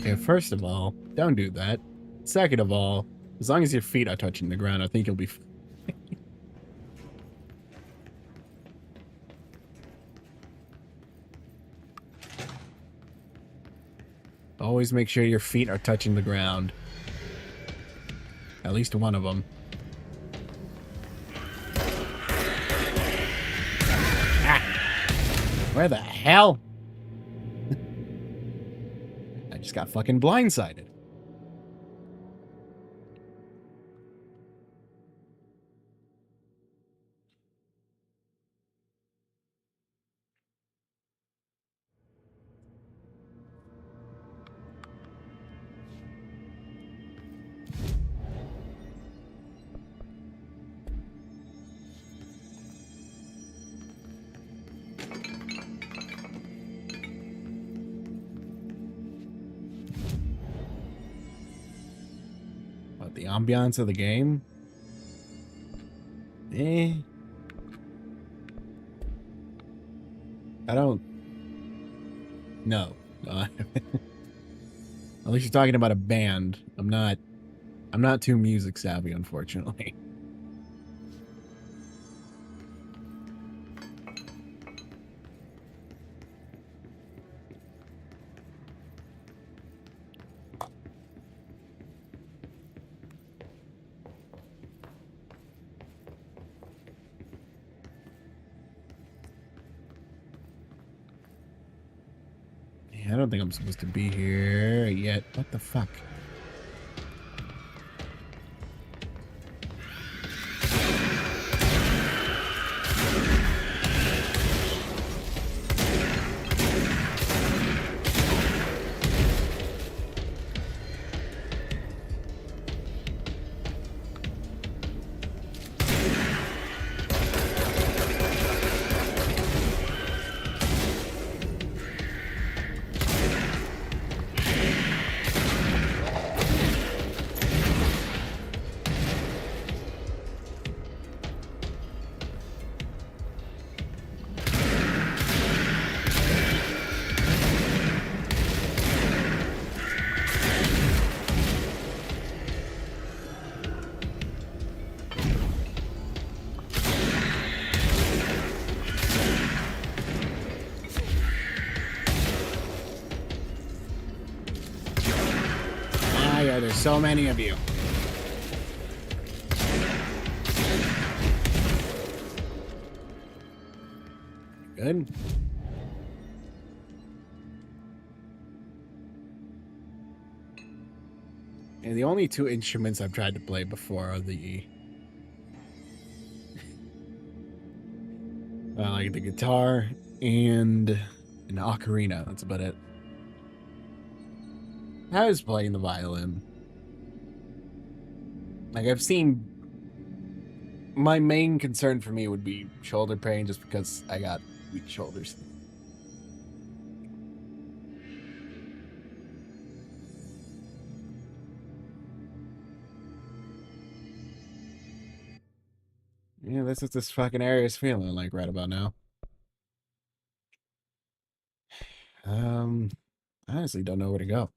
Okay, first of all, don't do that. Second of all, as long as your feet are touching the ground, I think you'll be fine. Always make sure your feet are touching the ground. At least one of them. Ah! Where the hell? I just got fucking blindsided. The ambiance of the game? I don't... No. At least you're talking about a band. I'm not too music savvy, unfortunately. I don't think I'm supposed to be here yet. What the fuck? Oh, there's so many of you. Good. And the only two instruments I've tried to play before are the like the guitar and an ocarina. That's about it. I was playing the violin. Like, I've seen... My main concern for me would be shoulder pain, just because I got weak shoulders. Yeah, that's what this fucking area is feeling like right about now. I honestly don't know where to go.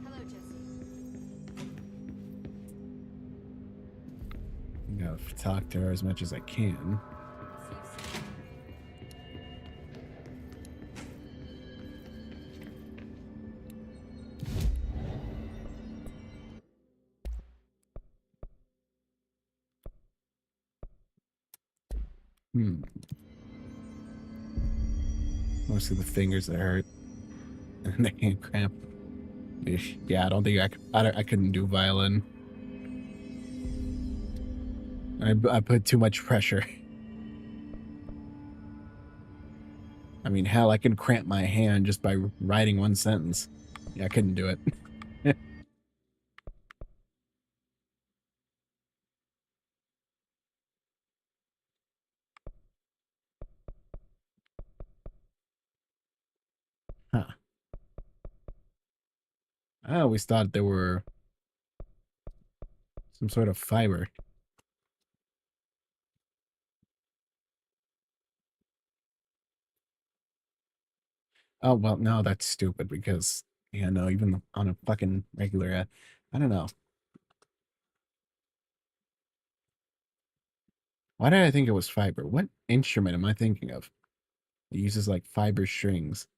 Hello, Jesse. I'm gonna talk to her as much as I can. Mostly the fingers that hurt. And the hand cramp. Yeah, I don't think I couldn't do violin. I put too much pressure. I mean, hell, I can cramp my hand just by writing one sentence. Yeah, I couldn't do it. Huh. I always thought there were some sort of fiber. Oh, well, no, that's stupid because, yeah, no, even on a fucking regular, I don't know. Why did I think it was fiber? What instrument am I thinking of? It uses like fiber strings.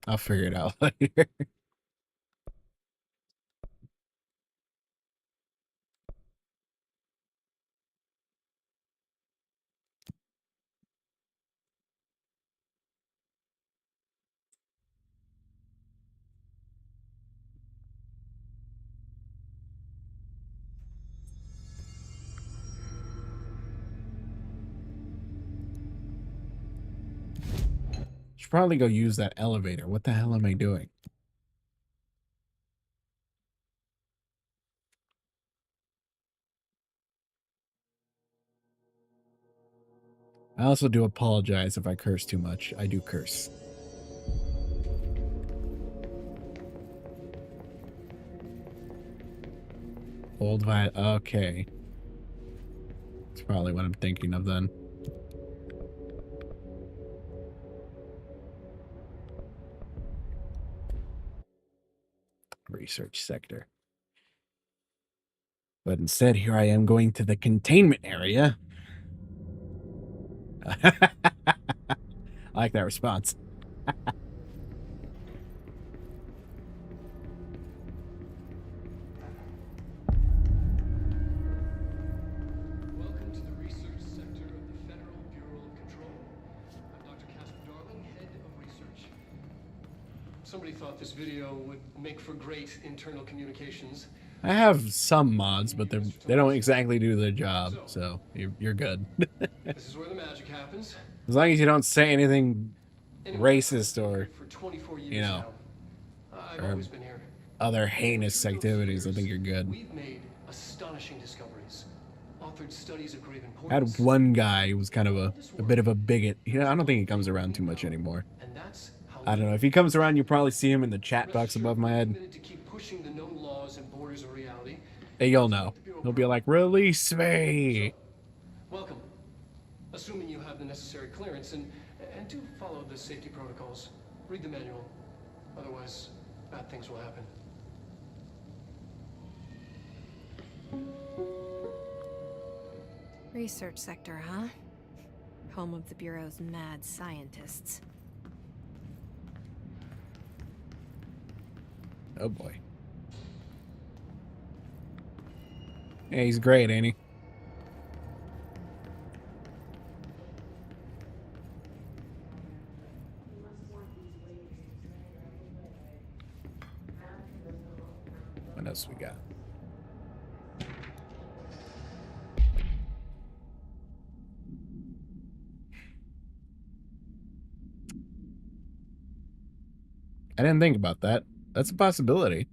I'll figure it out later. Should probably go use that elevator. What the hell am I doing? I also do apologize if I curse too much. I do curse. Old vi. Okay. That's probably what I'm thinking of then. Research sector. But instead, here I am going to the containment area. I like that response. Welcome to the research sector of the Federal Bureau of Control. I'm Dr. Casper Darling, head of research. Somebody thought this video would make for great internal communications. I have some mods, but they don't exactly do their job, so you're good. This is where the magic happens. As long as you don't say anything Anyway, racist or, for 24 years you know, now. I've or always been here. other heinous activities, I think you're good. We've made astonishing discoveries. Authored studies of grave I importance. had one guy who was kind of a bit of a bigot. You know, I don't think he comes around too much anymore. And that's how I don't know. If he comes around, you probably see him in the chat box above my head. to keep pushing the known laws and borders of reality. Hey, you'll know. He'll be like, release me! Welcome. Assuming you have the necessary clearance, and do follow the safety protocols. Read the manual. Otherwise, bad things will happen. Research sector, huh? Home of the Bureau's mad scientists. Oh boy. Yeah, he's great, ain't he? What else we got? I didn't think about that. That's a possibility.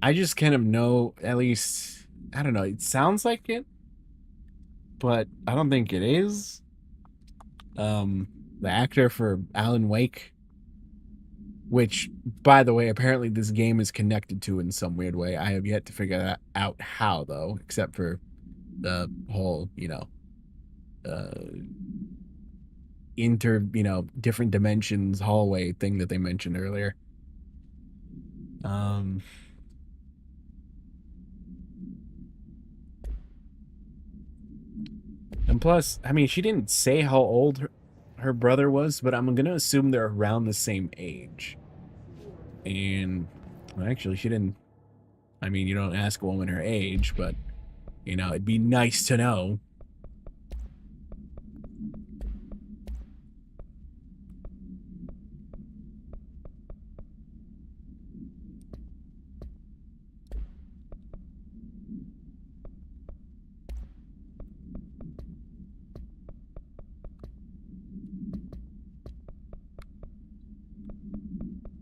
I just kind of know, at least, I don't know, it sounds like it, but I don't think it is. The actor for Alan Wake, which, by the way, apparently this game is connected to in some weird way. I have yet to figure that out how, though, except for the whole, different dimensions hallway thing that they mentioned earlier. And plus, I mean, she didn't say how old her brother was, but I'm going to assume they're around the same age. And, well, actually, she didn't. I mean, you don't ask a woman her age, but, it'd be nice to know.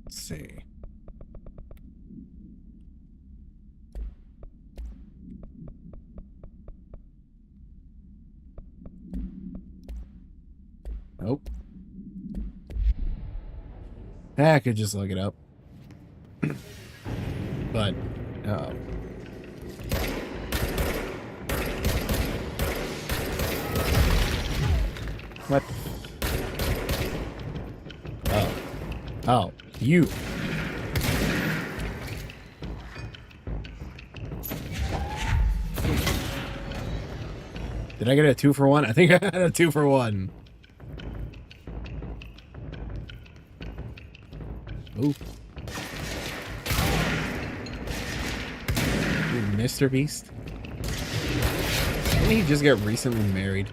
Let's see. Nope. I could just look it up. But, uh-oh. What? Oh. Oh, you. Did I get a 2-for-1? I think I got a 2-for-1. Ooh. Mr. Beast? Didn't he just get recently married?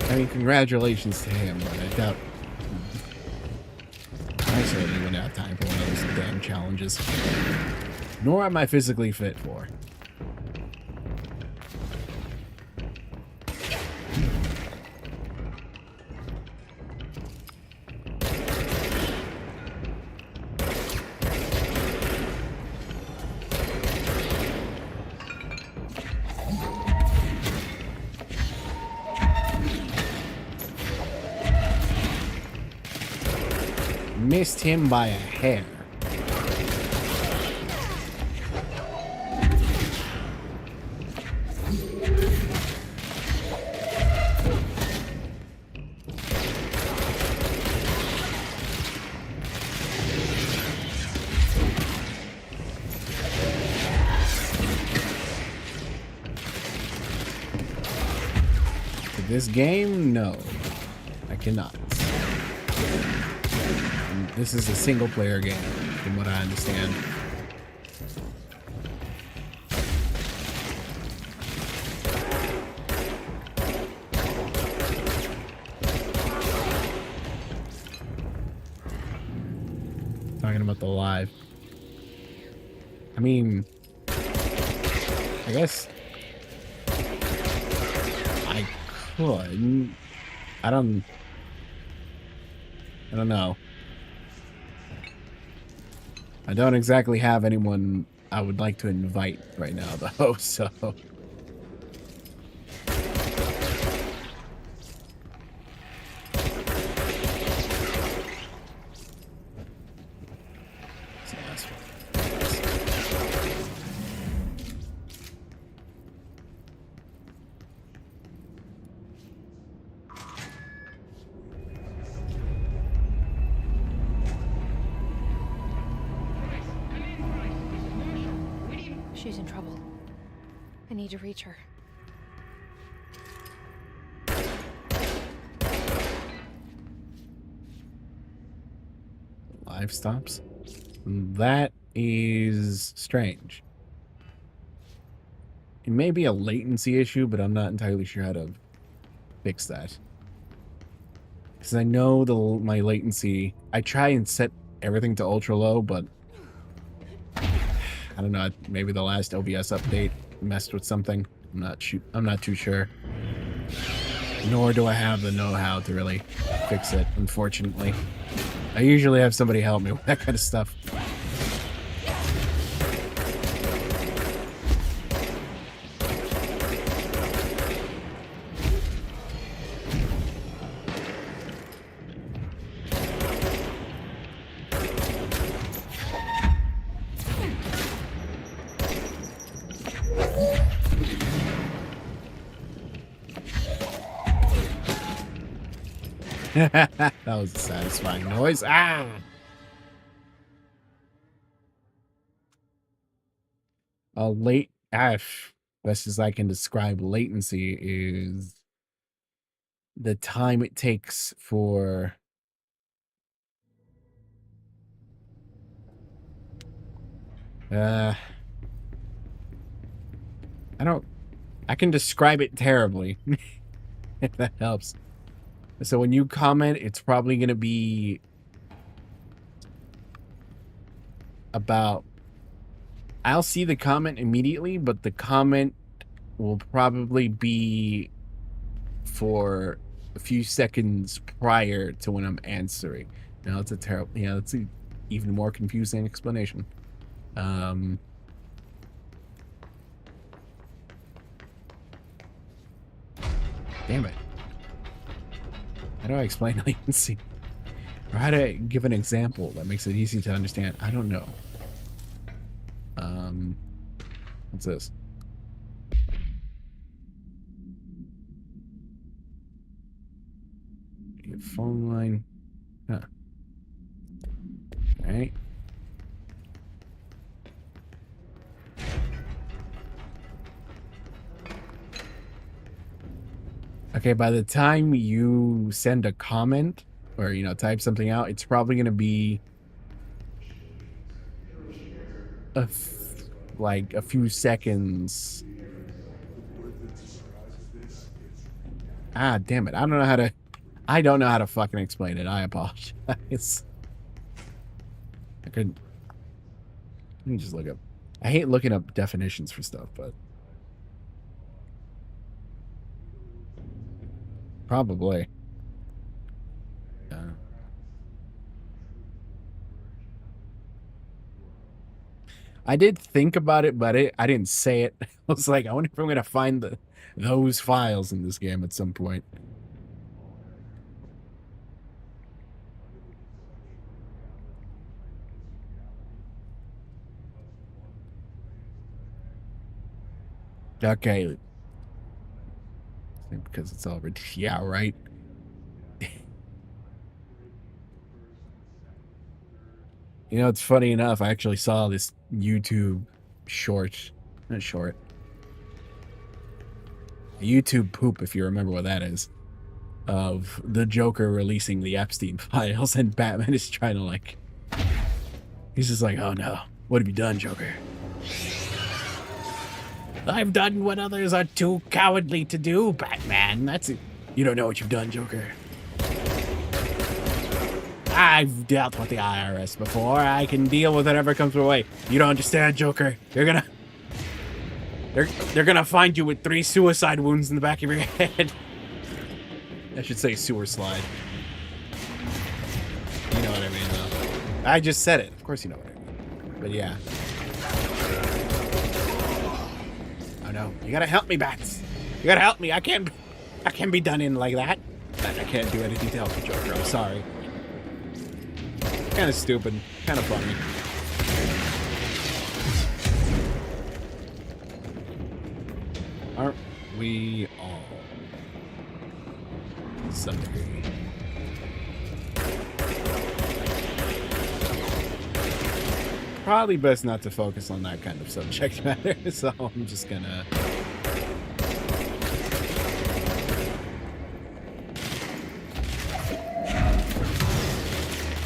I mean, congratulations to him, but I doubt... I certainly wouldn't have time for one of those damn challenges. Nor am I physically fit for. Missed him by a hair. For this game, no, I cannot. This is a single-player game, from what I understand. Talking about the live. I mean, I guess I could. I don't know. I don't exactly have anyone I would like to invite right now, though, so... She's in trouble. I need to reach her. Live stops? That is strange. It may be a latency issue, but I'm not entirely sure how to fix that. Because I know my latency... I try and set everything to ultra low, but... I don't know, maybe the last OBS update messed with something. I'm not too sure. Nor do I have the know-how to really fix it, unfortunately. I usually have somebody help me with that kind of stuff. That was a satisfying noise. Ah! Best as I can describe latency is the time it takes for I can describe it terribly. If that helps. So when you comment, it's probably going to be about... I'll see the comment immediately, but the comment will probably be for a few seconds prior to when I'm answering. Now, it's a terrible... Yeah, that's an even more confusing explanation. Damn it. How do I explain latency? Or how do I give an example that makes it easy to understand? I don't know. What's this? Phone line. Huh. All right. Okay, by the time you send a comment or, type something out, it's probably going to be like a few seconds. Ah, damn it. I don't know how to fucking explain it. I apologize. Let me just look up. I hate looking up definitions for stuff, but probably. I did think about it, but I didn't say it. I was like, I wonder if I'm going to find those files in this game at some point. Okay. Because it's already... Yeah, right. It's funny enough. I actually saw this YouTube short. Not short. A YouTube poop, if you remember what that is. Of the Joker releasing the Epstein files, and Batman is trying to, he's just like, oh no. What have you done, Joker? I've done what others are too cowardly to do, Batman. That's it. You don't know what you've done, Joker. I've dealt with the IRS before. I can deal with whatever comes my way. You don't understand, Joker. They're gonna find you with 3 suicide wounds in the back of your head. I should say sewer slide. You know what I mean, though. I just said it. Of course you know what I mean. But yeah. Oh no. You gotta help me, Bats. You gotta help me. I can't be done in like that. I can't do anything to help you, Joker. I'm sorry. Kind of stupid. Kind of funny. Aren't we all? To some degree. probably best not to focus on that kind of subject matter, so I'm just gonna...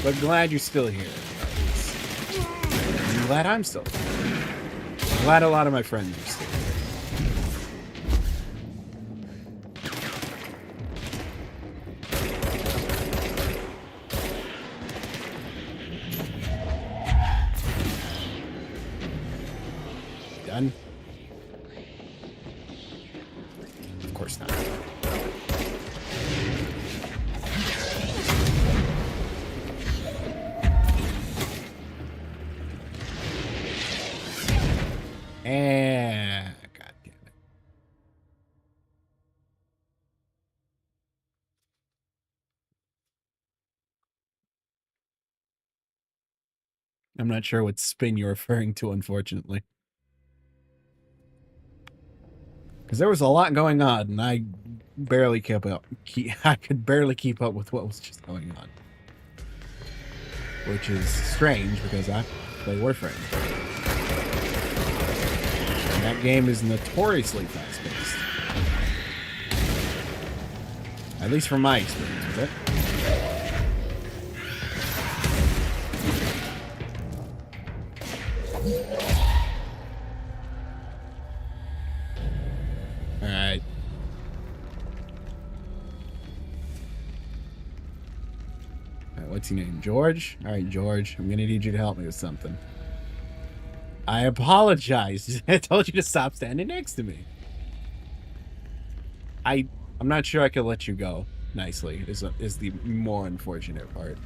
But glad you're still here. I'm glad I'm still here. I'm glad a lot of my friends are still here. Done? Of course not. And God damn it. I'm not sure what spin you're referring to, unfortunately. Because there was a lot going on, and I barely kept up. I could barely keep up with what was just going on. Which is strange, because I play Warframe. And that game is notoriously fast-paced. At least from my experience with it. Alright. What's your name? George? Alright, George. I'm gonna need you to help me with something. I apologize. I told you to stop standing next to me. I'm not sure I could let you go nicely, is the more unfortunate part.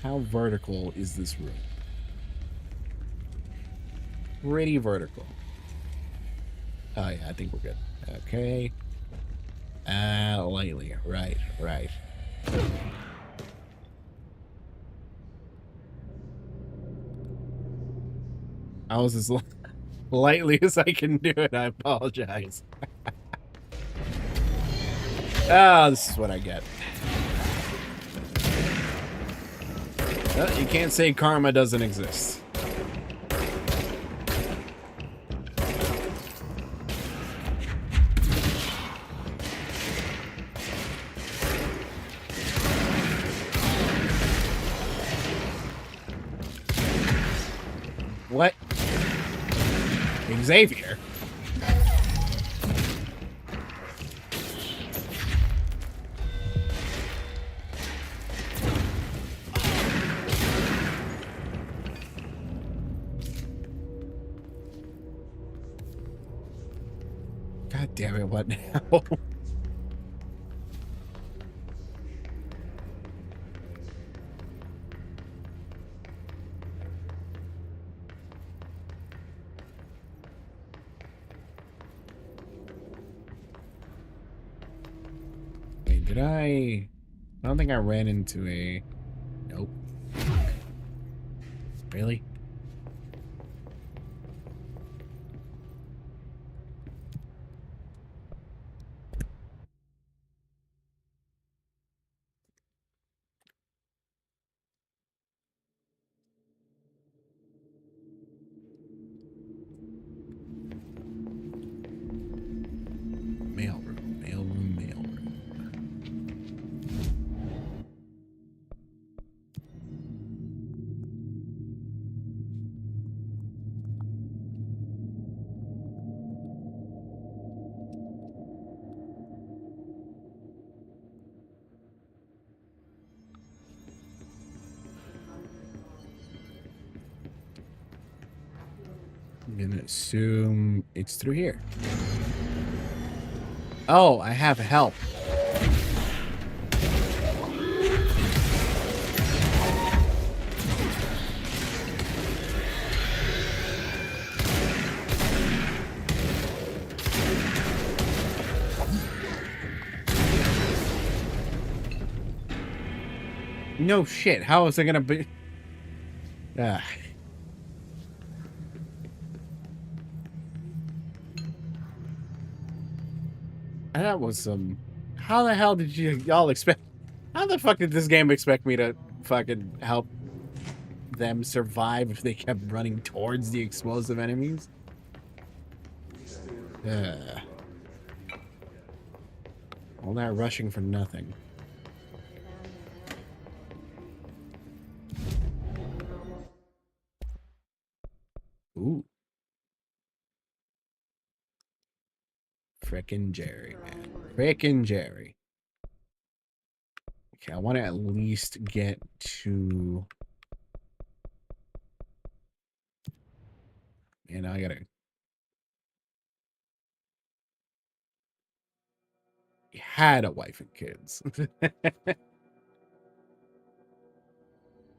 How vertical is this room? Pretty vertical. Oh yeah, I think we're good. Okay. Lightly. Right. I was as lightly as I can do it. I apologize. Oh, this is what I get. Well, you can't say karma doesn't exist. What? Xavier? God damn it, what now? Wait, did I don't think I ran into a... Nope. Really? Mailroom. I'm gonna assume it's through here. Oh, I have help. No shit. How is it gonna be? Ah. That was some... How the hell did y'all expect... How the fuck did this game expect me to fucking help them survive if they kept running towards the explosive enemies? All that rushing for nothing. Ooh. Frickin' Jerry, man. Frickin' Jerry. Okay, I want to at least get to... Man, I gotta... He had a wife and kids.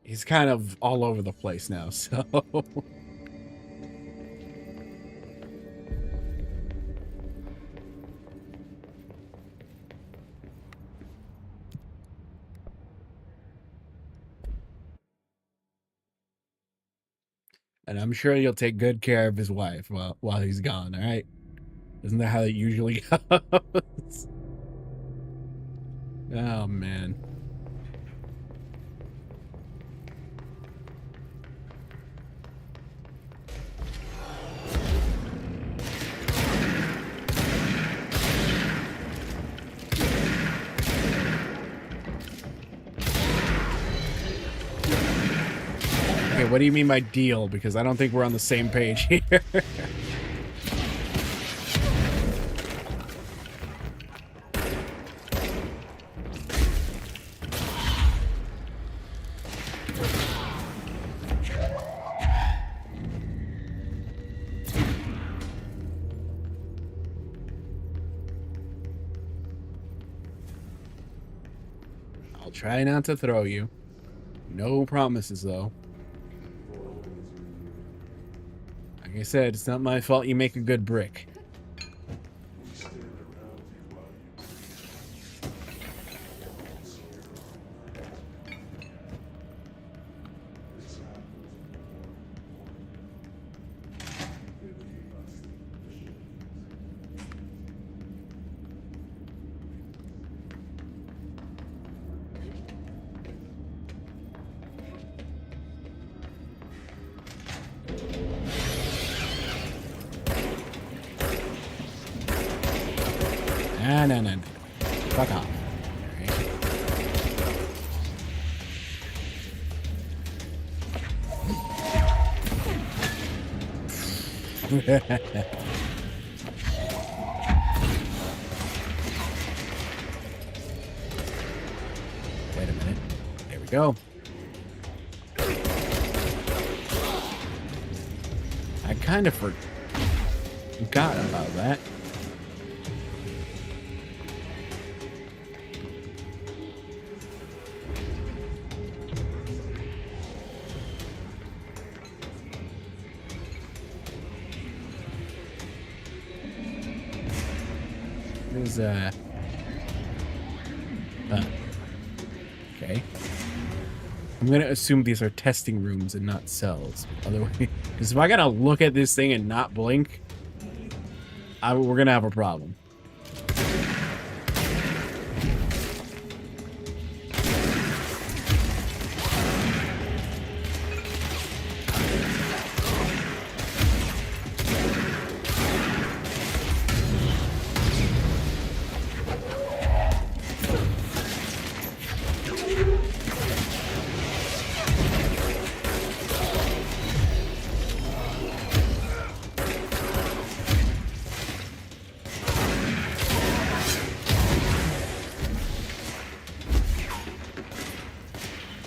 He's kind of all over the place now, so... And I'm sure he'll take good care of his wife while he's gone, alright? Isn't that how it usually goes? Oh, man. Okay, what do you mean by deal? Because I don't think we're on the same page here. I'll try not to throw you. No promises, though. Like I said, it's not my fault you make a good brick. No. Fuck off. Right. Wait a minute. There we go. I kind of forgot about that. Okay. I'm gonna assume these are testing rooms and not cells. Otherwise, because if I gotta look at this thing and not blink, we're gonna have a problem.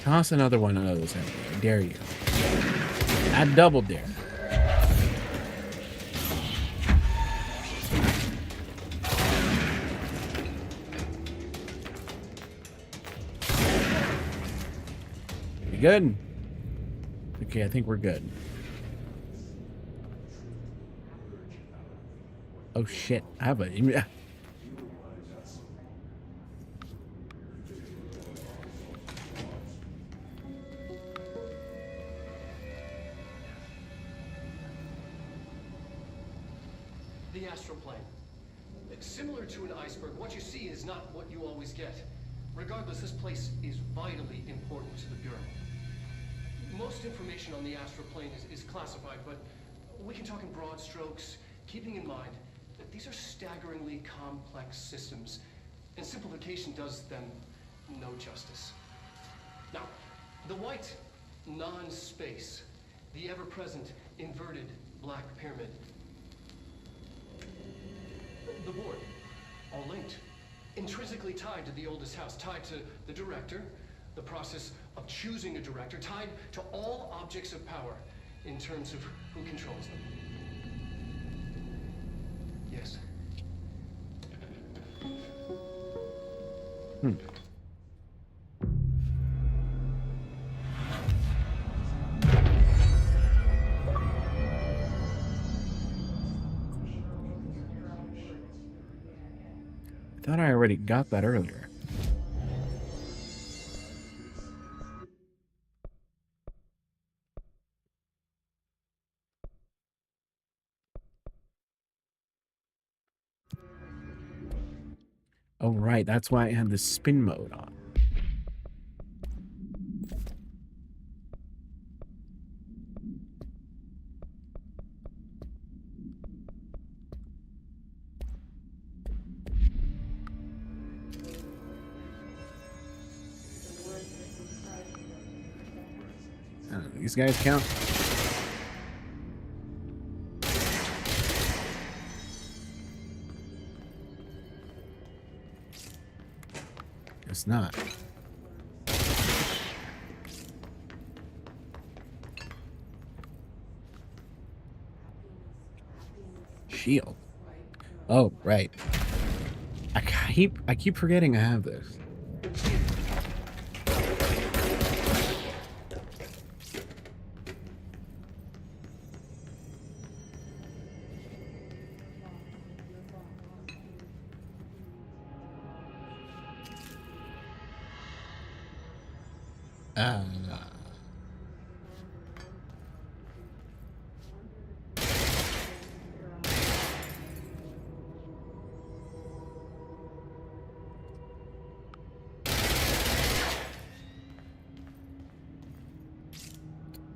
Toss another one of those at me. I dare you. I double dare. We good? Okay, I think we're good. Oh shit. I have a... The astral plane. Similar to an iceberg, what you see is not what you always get. Regardless, this place is vitally important to the Bureau. Most information on the astral plane is classified, but we can talk in broad strokes, keeping in mind that these are staggeringly complex systems, and simplification does them no justice. Now, the white non-space, the ever-present inverted black pyramid, the board, all linked, intrinsically tied to the oldest house, tied to the director, the process of choosing a director, tied to all objects of power in terms of who controls them. Yes. I thought I already got that earlier. Oh, right. That's why I had the spin mode on. These guys count. It's not. Shield. Oh, right. I keep forgetting I have this.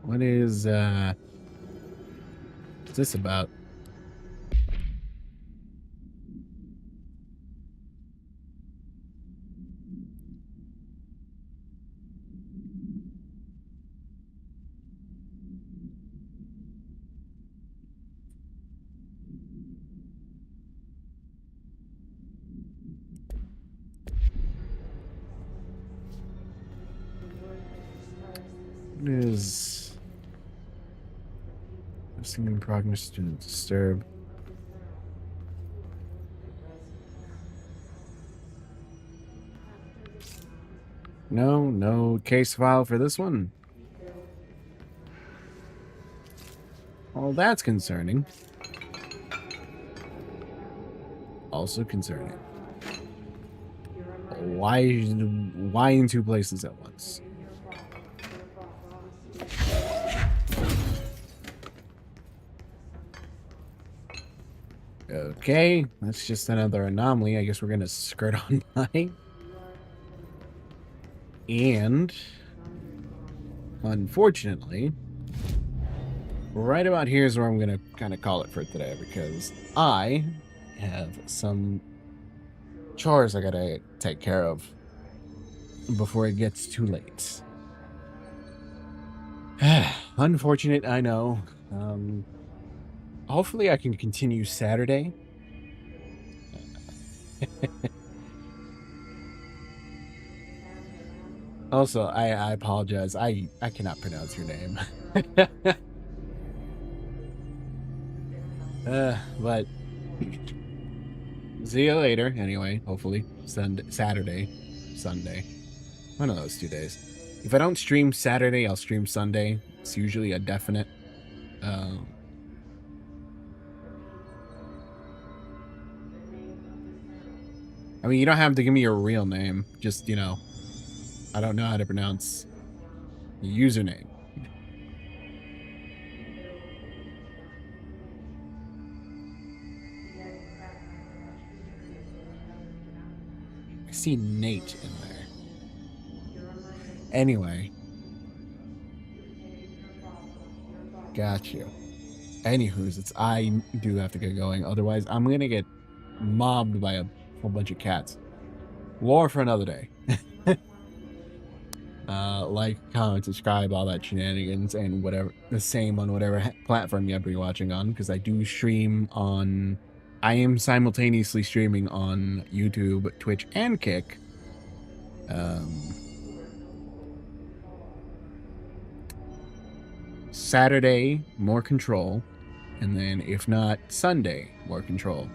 What is what's this about? What is singing progress to disturb? No case file for this one. Well, that's concerning. Also concerning. Why in two places at once? Okay, that's just another anomaly. I guess we're gonna skirt on by. And unfortunately, right about here is where I'm gonna kind of call it for today, because I have some chores I gotta take care of before it gets too late. Unfortunate, I know. Hopefully I can continue Saturday. Also, I apologize. I cannot pronounce your name. But see you later. Anyway, hopefully Saturday, Sunday, one of those 2 days. If I don't stream Saturday, I'll stream Sunday. It's usually a definite. I mean, you don't have to give me your real name. Just, you know, I don't know how to pronounce your username. see Nate in there. Anyway. Got you. Anywho's, I do have to get going. Otherwise, I'm going to get mobbed by a whole bunch of cats. War for another day. Like, comment, subscribe, all that shenanigans, and whatever, the same on whatever platform you be watching on, because I do stream on, I am simultaneously streaming on YouTube, Twitch, and Kick. Saturday, more Control, and then if not, Sunday, more Control.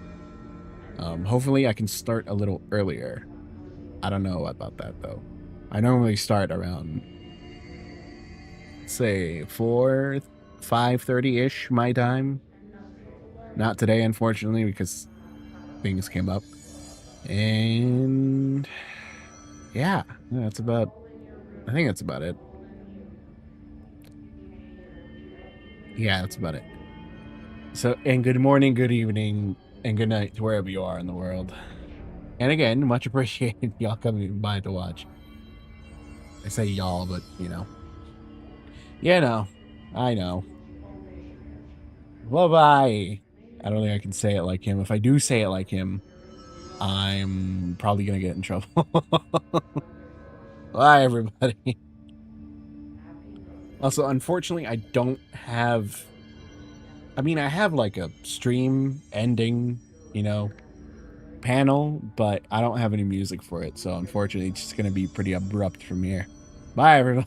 Hopefully I can start a little earlier. I don't know about that, though. I normally start around, say, 5:30-ish my time. Not today, unfortunately, because things came up. And yeah, that's about, I think that's about it. Yeah, that's about it. So, and good morning, good evening, and good night to wherever you are in the world. And again, much appreciated y'all coming by to watch. I say y'all, but, you know. Yeah, no. I know. Bye-bye. I don't think I can say it like him. If I do say it like him, I'm probably going to get in trouble. Bye, everybody. Also, unfortunately, I don't have... I mean, I have, like, a stream ending, you know, panel, but I don't have any music for it, so unfortunately, it's just going to be pretty abrupt from here. Bye, everyone.